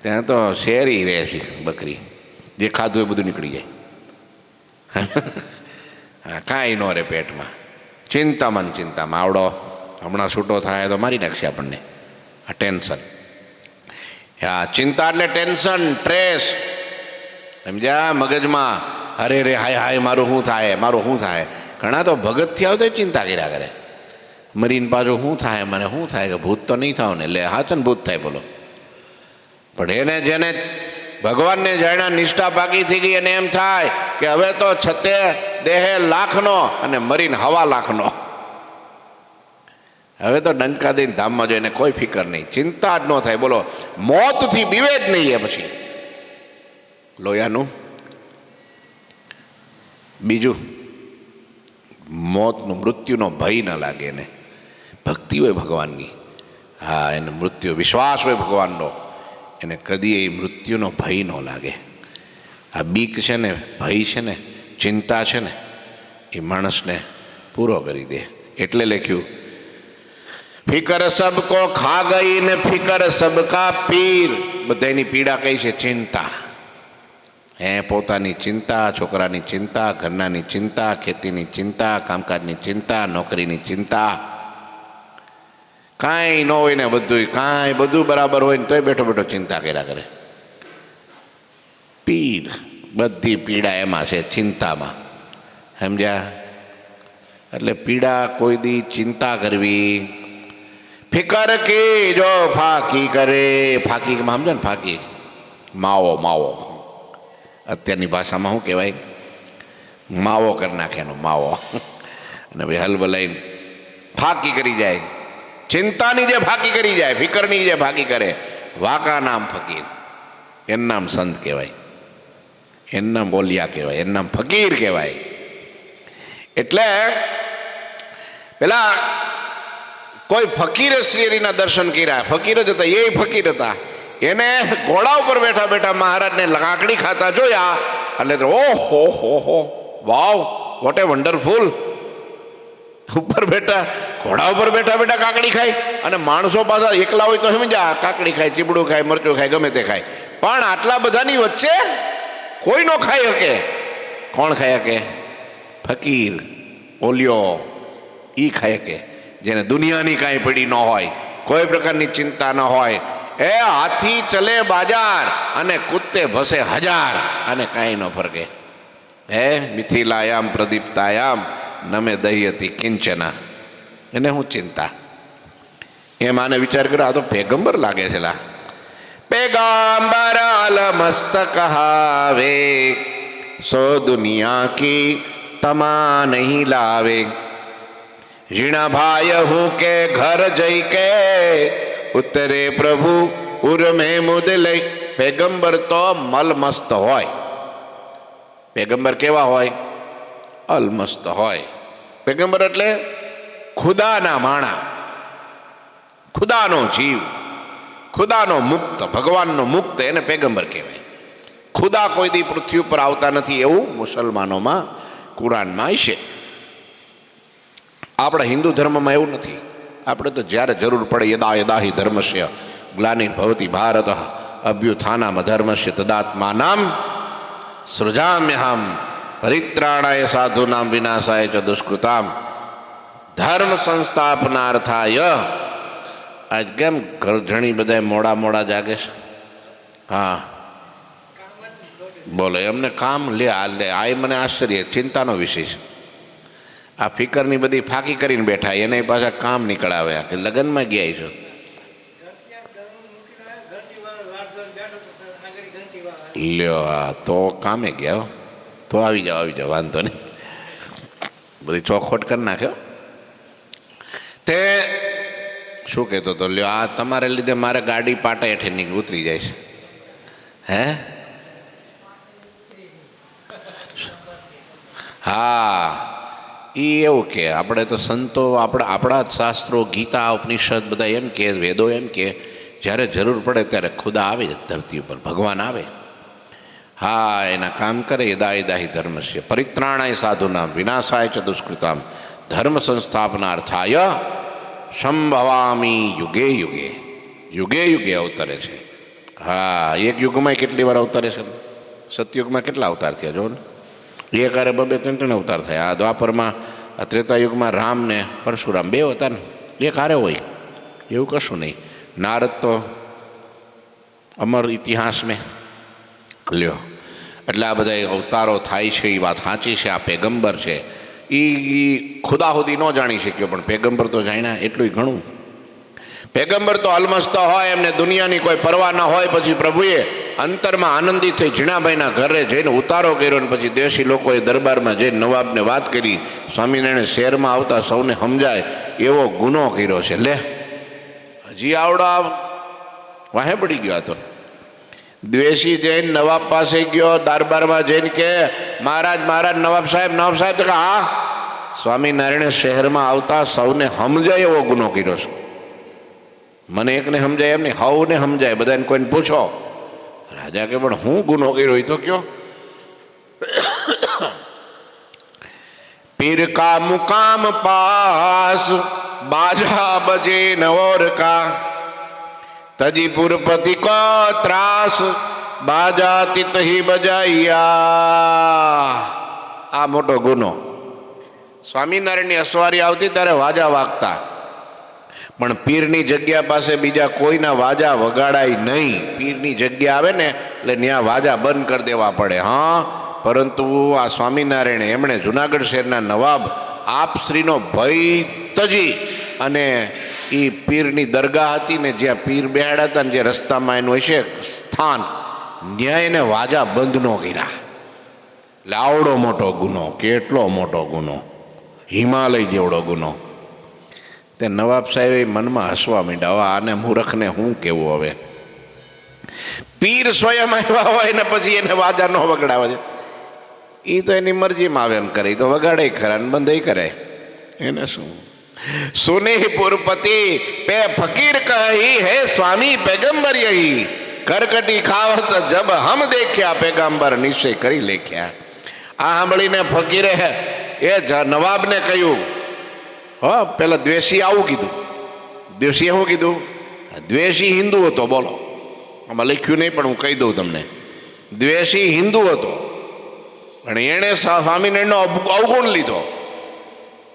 ત્યાં તો શેરી રહે છે બકરી, જે ખાધું એ બધું નીકળી જાય. હા, કાંઈ ન રહે પેટમાં. ચિંતામાં ચિંતામાં આવડો હમણાં છૂટો થાય તો મારી નાખશે આપણને. આ ટેન્શન, હા, ચિંતા એટલે ટેન્શન, સ્ટ્રેસ, સમજ્યા? મગજમાં અરે રે હાય હાય મારું શું થાય, મારું શું થાય. ઘણા તો ભગતથી આવે તો ચિંતા કર્યા કરે, મરીને પાછું શું થાય, મને શું થાય, કે ભૂત તો નહીં થાવ ને. એટલે હા છે ને, ભૂત થાય બોલો. પણ એને જેને ભગવાનને જાણ્યા, નિષ્ઠા પાકી થઈ ગઈ, અને એમ થાય કે હવે તો છતે દેહે લાખનો અને મરીને 1.25 લાખનો. હવે તો ડંકા દઈને ધામમાં જોઈને કોઈ ફિકર નહીં, ચિંતા જ ન થાય. બોલો, મોતથી બીવે જ નહીં. એ પછી લોયાનું બીજું, મોતનું મૃત્યુનો ભય ન લાગે એને. ભક્તિ હોય ભગવાનની, હા, એને મૃત્યુ વિશ્વાસ હોય ભગવાનનો, એને કદી એ મૃત્યુનો ભય ન લાગે. આ બીક છે ને, ભય છે ને, ચિંતા છે ને, એ માણસને પૂરો કરી દે. એટલે લખ્યું, ફિકર સબકો ખા ગઈ ને ફિકર સબકા પીર. બધાની પીડા કઈ છે? ચિંતા. પોતાની ચિંતા, છોકરાની ચિંતા, ઘરનાની ચિંતા, ખેતીની ચિંતા, કામકાજની ચિંતા, નોકરીની ચિંતા. કાંઈ ન હોય ને બધું, કાંઈ બધું બરાબર હોય ને તોય બેઠો બેઠો ચિંતા કર્યા કરે. પીર, બધી પીડા એમાં છે, ચિંતામાં. સમજ્યા? એટલે પીડા કોઈ દી ચિંતા કરવી. ફિકર કે જો ફાકી કરે, ફાકીમાં સમજો ને, ફાકી માવો, માવો અત્યારની ભાષામાં શું કહેવાય? માવો કરી નાખે એનો માવો. અને ભાઈ હલ બલાઈને ફાકી કરી જાય. ચિંતાની જે ફાકી કરી જાય, ફિકરની જે ફાકી કરે, વાકા નામ ફકીર. એનું નામ સંત કહેવાય, એનું નામ બોલિયા કહેવાય, એનું નામ ફકીર કહેવાય. એટલે પેલા કોઈ ફકીરે શ્રીહરિના દર્શન કર્યા. ફકીર જ હતા, એ ફકીર હતા. એને ઘોડા ઉપર બેઠા બેઠા મહારાજને કાકડી ખાતા જોયા. એટલે ઓહો હો હો, વાવ, વોટ એ વન્ડરફુલ. ઉપર બેઠા, ઘોડા ઉપર બેઠા બેઠા કાકડી ખાય. અને માણસો પાછા એકલા હોય તો સમજા, કાકડી ખાય, ચીબડું ખાય, મરચું ખાય, ગમે તે ખાય. પણ આટલા બધાની વચ્ચે કોઈ નો ખાઈ શકે. કોણ ખાઈ શકે? ફકીર, ઓલિયો, ઈ ખાઈ શકે, જેને દુનિયાની કાંઈ પડી ન હોય, કોઈ પ્રકારની ચિંતા ન હોય. એ હાથી ચલે બાજાર અને કુત્તે ભસે હજાર, અને કાંઈ ન ફરકે. મિથિલાયામ પ્રદીપ્તાયામ નમે દહ્યતી કિંચના. એને હું ચિંતા? એમ આને વિચાર કર્યો, આ તો પેગંબર લાગે છે. લા પેગંબર અલ મસ્તક હાવે, સો દુનિયા કી તમા નહીં લાવે. ઝીણા ભાઈ હું કે ઘર જઈ કે ઉતરે પ્રભુ ઉર્મે મુદ લઈ. પેગંબર તો મલમસ્ત હોય. પેગંબર કેવા હોય? અલમસ્ત હોય. પેગંબર એટલે ખુદાના માણા, ખુદાનો જીવ, ખુદાનો મુક્ત, ભગવાનનો મુક્ત, એને પેગંબર કહેવાય. ખુદા કોઈ દી પૃથ્વી ઉપર આવતા નથી એવું મુસલમાનોમાં કુરાનમાં છે. આપણા હિન્દુ ધર્મમાં એવું નથી. આપણે તો જ્યારે જરૂર પડે યદા યદાહિ ધર્મસ્ય ગ્લાનિર્ભવતિ ભારત અભ્યુત્થાનમ અધર્મસ્ય તદાત્માનામ સૃજામ્યહમ પરિત્રાણાય સાધુનામ વિનાશાય ચ દુષ્કૃતામ ધર્મ સંસ્થાપનાર્થાય. આજ કેમ ઘણી બધા મોડા મોડા જાગે છે? હા, બોલો, એમને કામ લે. આ મને આશ્ચર્ય, ચિંતાનો વિષય છે. આ ફિકરની બધી ફાકી કરીને બેઠા, એને પાછા કામ નીકળાવ્યા કે લગ્નમાં ગયા છો. લ્યો, હા, તો કામે ગયા. તો આવી જાઓ, વાંધો નહીં. બધી ચોખવટ કરી નાખ્યો. તે શું કહેતો હતો? લ્યો, આ તમારે લીધે મારે ગાડી પાટા હેઠે ઉતરી જાય છે. હે, હા, એ એવું કે આપણે તો સંતો, આપણા શાસ્ત્રો, ગીતા, ઉપનિષદ બધા એમ કે, વેદો એમ કે જ્યારે જરૂર પડે ત્યારે ખુદા આવે ધરતી ઉપર, ભગવાન આવે. હા, એના કામ કરે. યદાયદાહિ ધર્મસ્ય પરિત્રાણાય સાધુનામ વિનાશાય ચ દુષ્કૃતામ ધર્મ સંસ્થાપનાર્થાય સંભવામી યુગે યુગે. યુગે યુગે અવતરે છે. હા, એક યુગમાં કેટલી વાર અવતરે છે? સતયુગમાં કેટલા અવતાર થયા જો ને? એક હારે 2-3 અવતાર થયા. આ દ્વાપરમાં, આ ત્રેતાયુગમાં રામ ને પરશુરામ 2 હતા ને, એક હારે હોય એવું કશું નહીં. નારદ તો અમર ઇતિહાસ મેં લ્યો. એટલે આ બધા અવતારો થાય છે, એ વાત સાચી છે. આ પેગંબર છે, એ ખુદા સુધી ન જાણી શક્યો, પણ પેગંબર તો જાણ્યા, એટલું ઘણું. પેગંબર તો અલમસ્ત હોય, એમને દુનિયાની કોઈ પરવા ન હોય. પછી પ્રભુએ અંતરમાં આનંદિત થઈ ઝીણાભાઈના ઘરે જઈને ઉતારો કર્યો ને પછી દેશી લોકોએ દરબારમાં જઈને નવાબને વાત કરી, સ્વામિનારાયણ શહેરમાં આવતા સૌને સમજાય એવો ગુનો કર્યો છે. લે હજી આવડો વાહે પડી ગયો. તો દ્વેષી જઈને નવાબ પાસે ગયો, દરબારમાં જઈને કે મહારાજ મહારાજ નવાબ સાહેબ તો કે હા, સ્વામિનારાયણ શહેરમાં આવતા સૌને સમજાય એવો ગુનો કર્યો છે. મને એકને સમજાય એમ નહીં, હવને સમજાય, બધાને કોઈને પૂછો. રાજા કે પણ હું ગુનો કર્યો એ તો કયો. પીર કા મુકામ પાસ બાજા બજે નવોર કા, તજીપુર પતિ કો ત્રાસ બાજા તિતહી બજાયા. આ મોટો ગુનો. સ્વામિનારાયણની અસવારી આવતી ત્યારે વાજા વાગતા, પણ પીરની જગ્યા પાસે બીજા કોઈના વાજા વગાડાય નહીં. પીરની જગ્યા આવે ને એટલે ત્યાં વાજા બંધ કરી દેવા પડે. હા, પરંતુ આ સ્વામિનારાયણ એમણે જુનાગઢ શહેરના નવાબ આપશ્રીનો ભય તજી અને એ પીરની દરગાહ હતી ને જ્યાં પીર બેહાડ્યા હતા ને જે રસ્તામાં એનું હશે સ્થાન, ત્યાં એને વાજા બંધ ન કર્યા. એટલે આવડો મોટો ગુનો, કેટલો મોટો ગુનો, હિમાલય જેવડો ગુનો. તે નવાબ સાહેબ મનમાં હસવા માંડ્યા, હવે આને મૂર્ખને શું કહેવું. હવે પીર સ્વયં આવ્યા હોય ને પછી એને વાજા ન વગડાવે છે. એ તો એની મરજીમાં આવે એમ કરે, એ તો વગાડે ખરા ને બંધ કરે, એને શું. સુનેહપુર પતિ પે ફકીર કહી હે સ્વામી પેગંબર યહી, કરકટી ખાવત જબ હમ દેખ્યા પેગંબર નિશ્ચય કરી લેખ્યા. આ સાંભળીને ફકીરે એ નવાબને કહ્યું. હા, પેલા દ્વેષી આવું કીધું. દ્વેષીએ શું કીધું? દ્વેષી હિન્દુ હતો. બોલો, આમાં લખ્યું નહીં પણ હું કહી દઉં તમને. દ્વેષી હિન્દુ હતો પણ એણે સ્વામિનારાયણનો અવગુણ લીધો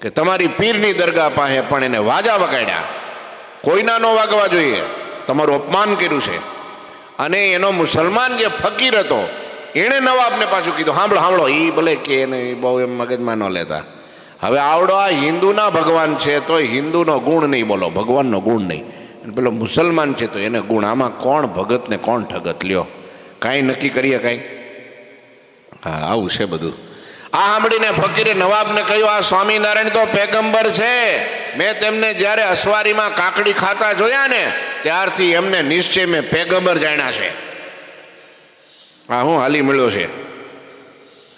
કે તમારી પીરની દરગાહ પાસે પણ એને વાજા વગાડ્યા. કોઈના ન વાગવા જોઈએ, તમારું અપમાન કર્યું છે. અને એનો મુસલમાન જે ફકીર હતો એણે નવાબને પાછું કીધું સાંભળો એ ભલે કે એને બહુ એમ મગજમાં ન લેતા. હવે આવડો આ હિન્દુના ભગવાન છે તો હિન્દુનો ગુણ નહીં બોલો, ભગવાનનો ગુણ નહીં. અને પેલો મુસલમાન છે તો એને ગુણ. આમાં કોણ ભગત ને કોણ ઠગત? લ્યો, કાંઈ નક્કી કરીએ કાંઈ? હા, આવું છે બધું. આ સાંભળીને ફકીરે નવાબને કહ્યું, આ સ્વામિનારાયણ તો પેગંબર છે. મેં તેમને જ્યારે અસવારીમાં કાકડી ખાતા જોયા ને ત્યારથી એમને નિશ્ચય મેં પેગંબર જાણ્યા છે. હા, હું હાલી મળ્યો છે.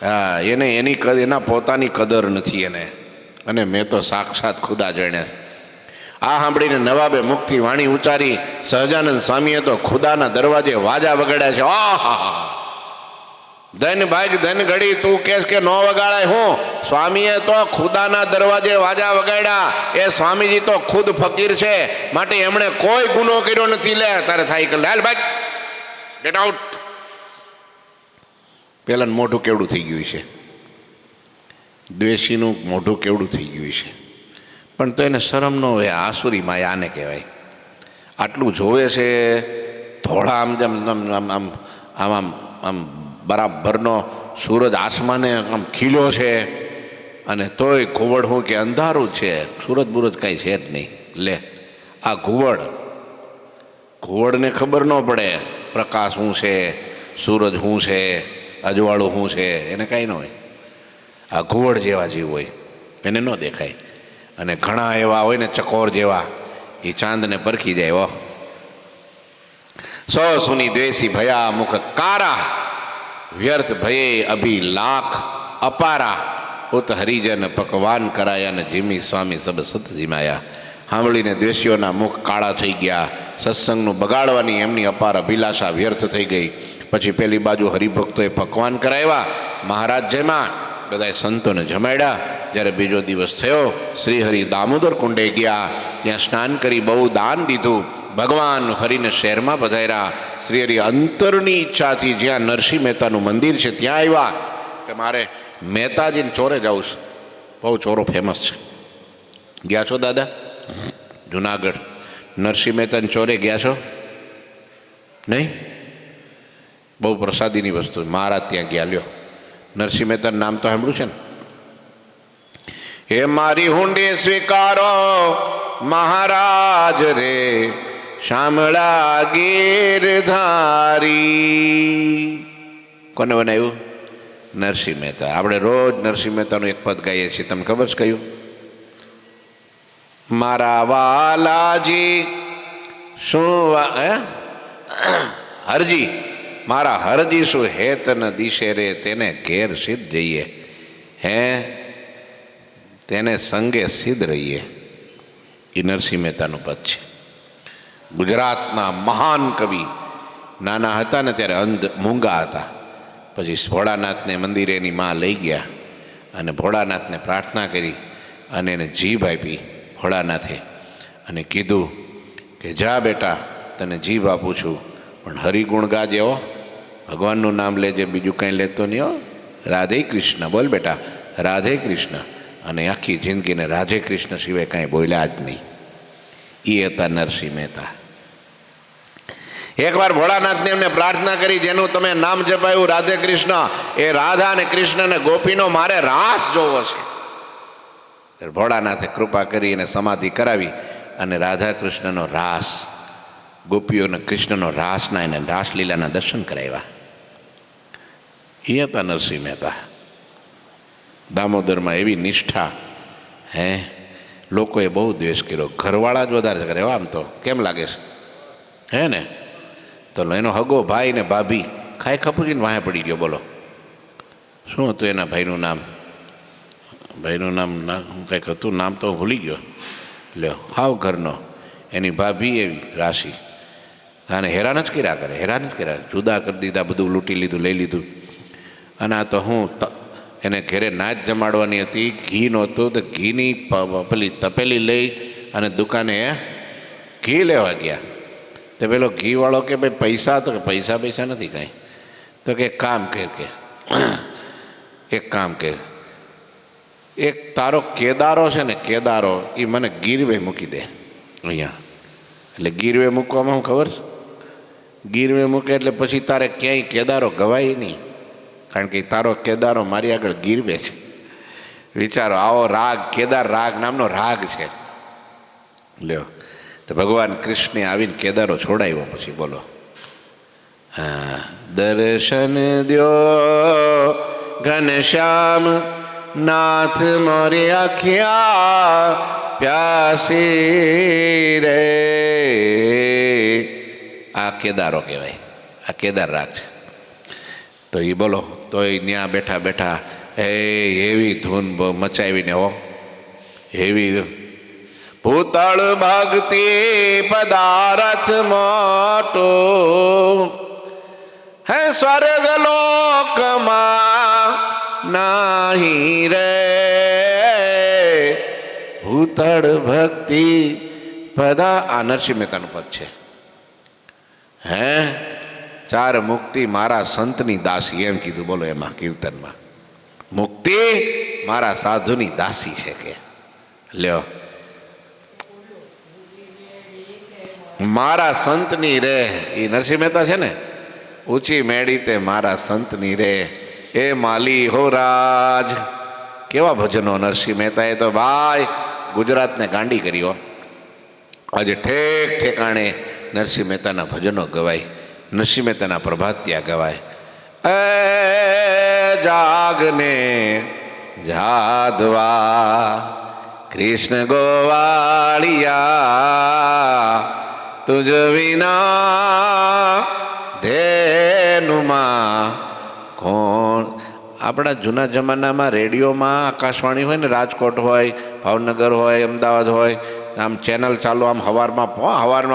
હા, એને એના પોતાની કદર નથી એને, અને મેં તો સાક્ષાત ખુદા જાણ્યા. આ સાંભળીને નવાબે મુખથી વાણી ઉચ્ચારી. સહજાનંદ સ્વામીએ તો ખુદાના દરવાજે વાજા વગાડ્યા છે. આહા, ધન ભાગ ધન ઘડી તું કેસ કે નો વગાડાય. હું સ્વામીએ તો ખુદાના દરવાજે વાજા વગાડ્યા. એ સ્વામીજી તો ખુદ ફકીર છે, માટે એમણે કોઈ ગુનો કર્યો નથી. લે તારે થાય કે લાલ ભાઈ ગેટ આઉટ. પેલાનું મોઢું કેવડું થઈ ગયું છે, દ્વેષીનું મોઢું કેવડું થઈ ગયું છે. પણ તો એને શરમ ન હોય. આસુરી માયા આને કહેવાય. આટલું જોવે છે, થોડા આમ જેમ આમ આમ આમ આમ બરાબરનો સૂરજ આસમાને આમ ખીલ્યો છે, અને તોય ઘુવડ હું કે અંધારું જ છે, સૂરજ બુરજ કાંઈ છે જ નહીં. લે, આ ઘુવડને ખબર ન પડે પ્રકાશ શું છે, સૂરજ શું છે, અજવાળું શું છે, એને કાંઈ ન હોય. આ ઘુવડ જેવા જીવ હોય, એને ન દેખાય. અને ઘણા એવા હોય ને ચકોર જેવા, એ ચાંદને પરખી જાય. હો સો સુની દ્વેષી ભયા મુખ કારા, વ્યર્થ ભયે અભી લાખ અપારા, ઉત હરિજન પકવાન કરાયા ને જીમી સ્વામી સબ સત જીમાયા. સાંભળીને દ્વેષીઓના મુખ કાળા થઈ ગયા. સત્સંગનું બગાડવાની એમની અપાર અભિલાષા વ્યર્થ થઈ ગઈ. પછી પેલી બાજુ હરિભક્તોએ પકવાન કરાવ્યા મહારાજ જેમાં, બધાએ સંતોને જમાડ્યા. જ્યારે બીજો દિવસ થયો, શ્રીહરિ દામોદર કુંડે ગયા. ત્યાં સ્નાન કરી બહુ દાન દીધું. ભગવાન ફરીને શહેરમાં પધાર્યા. શ્રીહરિ અંતરની ઈચ્છાથી જ્યાં નરસિંહ મહેતાનું મંદિર છે ત્યાં આવ્યા કે મારે મહેતાજીને ચોરે જવું છે. બહુ ચોરો ફેમસ છે. ગયા છો દાદા જુનાગઢ નરસિંહ મહેતાને ચોરે ગયા છો? નહીં? બહુ પ્રસાદીની વસ્તુ. મહારાજ ત્યાં ગયા. લ્યો, નરસિંહ મહેતાનું નામ તો સાંભળ્યું છે ને? હે મારી હુંડી સ્વીકારો મહારાજ રે, શામળા ગીરધારી. કોને બનાવ્યું? નરસિંહ મહેતા. આપણે રોજ નરસિંહ મહેતાનું એક પદ ગાઈએ છીએ. તમને ખબર છે કયું? મારા વાલાજી શું હરજી, મારા હરજી શું હેત ન દિશે રે, તેને ઘેર સિદ્ધ જઈએ, હે તેને સંગે સિદ્ધ રહીએ. એ નરસિંહ મહેતાનું પદ છે. ગુજરાતના મહાન કવિ. નાના હતા ને ત્યારે અંધ મૂંગા હતા. પછી ભોળાનાથને મંદિરે એની માં લઈ ગયા અને ભોળાનાથને પ્રાર્થના કરી અને એને જીભ આપી ભોળાનાથે અને કીધું કે જા બેટા, તને જીભ આપું છું, પણ હરિગુણ ગાજે હો, ભગવાનનું નામ લેજે, બીજું કંઈ લેતો નહીં હો. રાધે કૃષ્ણ બોલ બેટા, રાધે કૃષ્ણ. અને આખી જિંદગીને રાધે કૃષ્ણ સિવાય કાંઈ બોલ્યા જ નહીં. એ હતા નરસિંહ મહેતા. એકવાર ભોળાનાથને એમને પ્રાર્થના કરી, જેનું તમે નામ જપાયું રાધે કૃષ્ણ, એ રાધા અને કૃષ્ણ અને ગોપીનો મારે રાસ જોવો છે. ભોળાનાથે કૃપા કરી અને સમાધિ કરાવી અને રાધા કૃષ્ણનો રાસ, ગોપીઓ અને કૃષ્ણનો રાસના એને રાસલીલાના દર્શન કરાવ્યા. એ હતા નરસિંહ મહેતા. દામોદરમાં એવી નિષ્ઠા, હે લોકોએ બહુ દ્વેષ કર્યો. ઘરવાળા જ વધારે કરે આમ તો. કેમ લાગે છે? હે ને? તો એનો હગો ભાઈ ને ભાભી ખાઈ ખપુજીને વાહે પડી ગયો. બોલો શું હતું એના ભાઈનું નામ? ભાઈનું નામ કંઈક હતું, નામ તો ભૂલી ગયો. લ્યો, હાવ ઘરનો. એની ભાભી એવી રાશિ, આને હેરાન જ કર્યા કરે, હેરાન જ કર્યા. જુદા કરી દીધા, બધું લૂંટી લીધું, લઈ લીધું. અને આ તો હું એને ઘેરે નાચ જમાડવાની હતી, ઘી નહોતું તો ઘીની પેલી તપેલી લઈ અને દુકાને ઘી લેવા ગયા. તો પેલો ઘીવાળો કે ભાઈ પૈસા, તો કે પૈસા નથી કાંઈ. તો કે કામ કર, કે એક કામ કર, એક તારો કેદારો છે ને, કેદારો એ મને ગીરવે મૂકી દે અહીંયા. એટલે ગીરવે મૂકવામાં શું ખબર? ગીરવે મૂકે એટલે પછી તારે ક્યાંય કેદારો ગવાય નહીં, કારણ કે તારો કેદારો મારી આગળ ગીરવે છે. વિચારો, આવો રાગ, કેદાર રાગ નામનો રાગ છે. લ્યો, તો ભગવાન કૃષ્ણે આવીને કેદારો છોડાવ્યો. પછી બોલો, હા, દર્શન દ્યો ઘનશ્યામ નાથ મોરે આખ્યા પ્યાસી રે. આ કેદારો કહેવાય, આ કેદાર રાગ છે. તો એ બોલો, તો એ ત્યાં બેઠા બેઠા એવી ધૂન મચાવીને, હો એવી ભૂતળ ભક્તિ પદાર્થ મોટો, હે સ્વર્ગ લોકમાં નહીં રે. ભૂતળ ભક્તિ પદા. આ નરસિંહ મહેતાનું પદ છે. હે ચાર મુક્તિ મારા સંતની દાસી, એમ કીધું. બોલો એમાં કીર્તનમાં મુક્તિ મારા સાધુની દાસી છે. કે લ્યો, મારા સંતની રે. એ નરસિંહ મહેતા છે ને, ઊંચી મેળી તે મારા સંતની રે. એ માલી હો રાજ. કેવા ભજનો નરસિંહ મહેતા. એ તો ભાઈ ગુજરાતને ગાંડી કર્યો. આજે ઠેક ઠેકાણે નરસિંહ મહેતાના ભજનો ગવાય, નરસિંહ મહેતાના પ્રભાત્યા ગવાય. એ જાગને જાદવા કૃષ્ણ ગોવાળિયા, તુજ વિના ધેનુમાં કોણ. આપણા જૂના જમાનામાં રેડિયોમાં આકાશવાણી હોય ને, રાજકોટ હોય, ભાવનગર હોય, અમદાવાદ હોય, આમ ચેનલ ચાલુ, આમ સવારમાં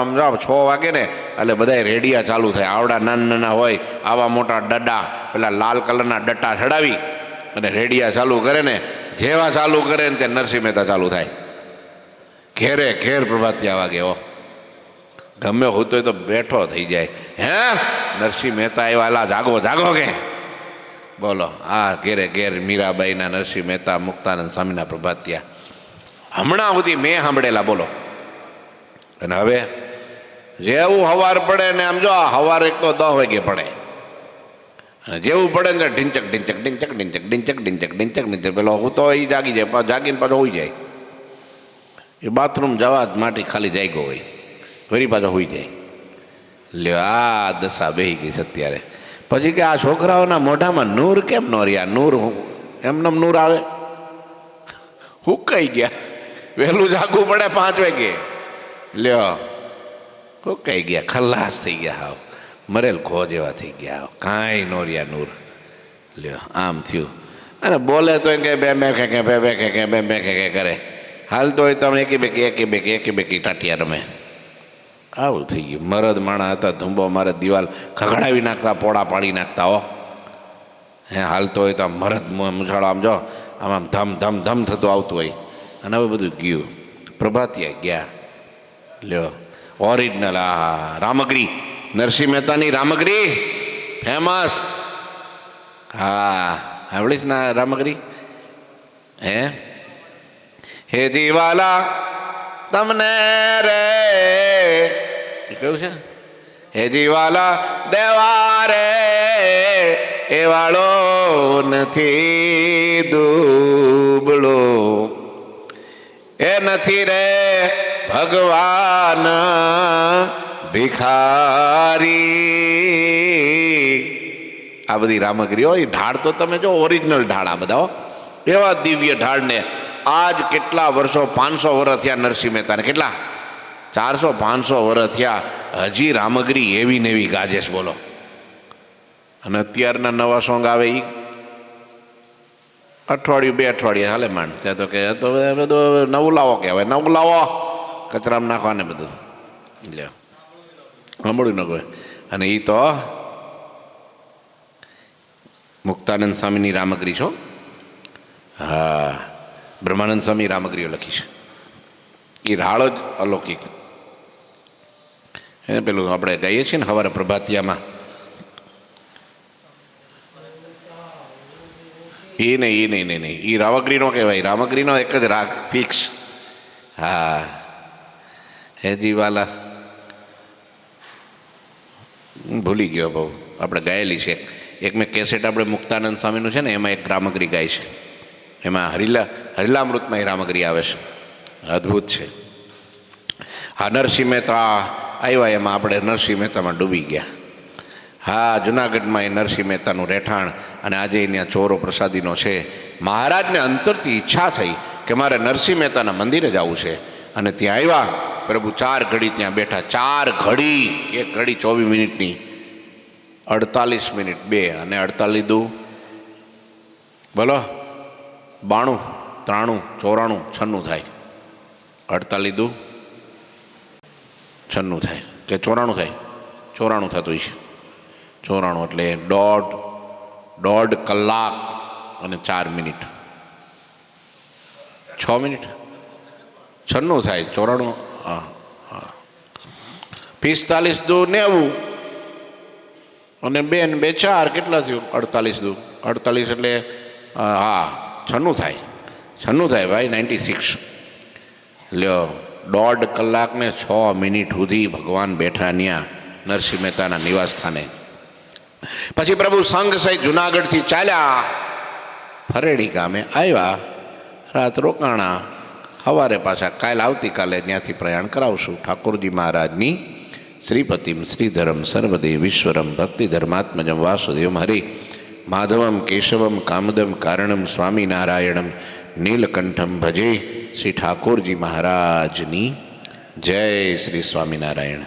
આમ જાઓ 6 વાગે ને એટલે બધા રેડિયા ચાલુ થાય. આવડા નાના નાના હોય, આવા મોટા ડડા, પેલા લાલ કલરના ડટ્ટા ચડાવી અને રેડિયા ચાલુ કરે ને, જેવા ચાલુ કરે ને ત્યાં નરસિંહ મહેતા ચાલુ થાય. ઘેરે ઘેર પ્રભાતિયા વાગે. હો, ગમે હું તો બેઠો થઈ જાય. હે નરસિંહ મહેતા આવ્યા, જાગો જાગો કે. બોલો, આ ઘેરે ઘેર મીરાબાઈના, નરસિંહ મહેતા, મુક્તાનંદ સ્વામીના પ્રભાતિયા હમણાં સુધી મેં સાંભળેલા. બોલો, અને હવે જેવું હવાર પડે ને, આમ જો હવાર એક તો 10 વાગે પડે, અને જેવું પડે ને ઢીંચક ઢીંચક ઢીંચક ઢીંચક ઢીંચક ઢીંચક ઢીંચક ઢીંચક. પેલો હું તો એ જાગી જાય, જાગીને પાછો હોઈ જાય. એ બાથરૂમ જવા જ માટે ખાલી જાગ્યો હોય. વળી પાછો હોઈ જાય. લ્યો આ દશા બેહી ગઈ છે અત્યારે. પછી કે આ છોકરાઓના મોઢામાં નૂર કેમ ન રહ્યા? નૂર એમનેમ નૂર આવે? હુકાઈ ગયા. વહેલું જાગવું પડે 5 વાગે. લ્યો હુકાઈ ગયા, ખલ્લાસ થઈ ગયા, હાવ મરેલ ઘો જેવા થઈ ગયા, હાવ કાંઈ નો રહ્યા નૂર. લ્યો આમ થયું. અને બોલે તો એમ કે બે બે કે બે બે કે બે બે કે કરે. હાલતો હોય તમે એકી બેકી ટાટિયા રમે. આવું થઈ ગયું. મરદ માણા હતા, ધુંબો મારે દિવાલ ખખડાવી નાખતા, પોળા પાડી નાખતા. હો હે હાલતો હોય તો આમ મરદ મુછાળો આમ જો આમ આમ ધમ ધમ ધમ થતું આવતું હોય. અને હવે બધું ગયું. પ્રભાતિયા ગયા. લ્યો ઓરિજિનલ આ રામગરી, નરસિંહ મહેતાની રામગરી ફેમસ. હા સાંભળીશ ના રામગરી? હે જીવાલા તમને રે કેવું છે? હે જીવાલા દેવા રે એ વાળો નથી દુબળો, એ નથી રે ભગવાન ભિખારી. આ બધી રામગીરીઓ. એ ઢાળ તો તમે જો ઓરિજિનલ ઢાળ. આ બધા એવા દિવ્ય ઢાળને આજ કેટલા વર્ષો, 500 વર્ષ થયા નરસિંહ મહેતાને. કેટલા? 400-500 વર્ષ થયા. હજી રામગીરી એવી ને એવી ગાજેશ. બોલો. અને અત્યારના નવા સોંગ આવે એ અઠવાડિયું 2 અઠવાડિયે હાલે માંડ. ત્યાં તો કે તો બધું નવું લાવો કહેવાય. નવું લાવો, કચરામાં નાખવાને બધું. લે સાંભળ્યું ન કોઈ. અને એ તો મુક્તાનંદ સ્વામીની રામગીરી છો. હા, બ્રહ્માનંદ સ્વામી રામગીરીઓ લખી છે. એ રાળ જ અલૌકિક. એ પેલું આપણે ગાઈએ છીએ ને સવારે પ્રભાતિયામાં, એ નહીં. એ રામગીરીનો કહેવાય. રામગીરીનો એક જ રાગ ફિક્સ. હા હે જીવાલા ભૂલી ગયો બહુ. આપણે ગાયેલી છે એક. મેં કેસેટ આપણે મુક્તાનંદ સ્વામીનું છે ને, એમાં એક રામગીરી ગાય છે. એમાં હરિલામૃતમાં એ રામગીરી આવે છે. અદ્ભુત છે. હા નરસિંહ મહેતા આવ્યા, એમાં આપણે નરસિંહ મહેતામાં ડૂબી ગયા. હા જુનાગઢમાં એ નરસિંહ મહેતાનું રહેઠાણ. અને આજે અહીંયા ચોરો પ્રસાદીનો છે. મહારાજને અંતરથી ઈચ્છા થઈ કે મારે નરસિંહ મહેતાના મંદિરે જવું છે. અને ત્યાં આવ્યા. પ્રભુ 4 ઘડી ત્યાં બેઠા. 4 ઘડી, 1 ઘડી 24 મિનિટની, 48 મિનિટ 2 અને 48 દુ બોલો 92, 93, 94, 96 થાય. 48 દુ 96 થાય કે 94 થાય? 94 થતું છે. 94 એટલે દોઢ કલાક અને 4 મિનિટ, 6 મિનિટ 96 થાય. 94 હા 45 દુ 90 અને 2 ને 2 4 કેટલા થયું? 48 દુ 48 એટલે હા 96 થાય. 96 થાય ભાઈ. 96. લ્યો 1.5 કલાક ને 6 મિનિટ સુધી ભગવાન બેઠા ત્યાં નરસિંહ મહેતાના નિવાસ સ્થાને. પછી પ્રભુ સંઘ સહિત જુનાગઢથી ચાલ્યા, ફરેડી ગામે આવ્યા, રાત રોકાણા. સવારે પાછા કાલ આવતીકાલે ત્યાંથી પ્રયાણ કરાવશું. ઠાકોરજી મહારાજની શ્રીપતિમ શ્રીધરમ સર્વદેવ વિશ્વરમ ભક્તિ ધર્માત્મજમ વાસુદેવમ હરે માધવમ કેશવમ કામદમ કારણમ સ્વામિનારાયણમ નીલકંઠમ ભજે. શ્રી ઠાકોરજી મહારાજની જય. શ્રી સ્વામિનારાયણ.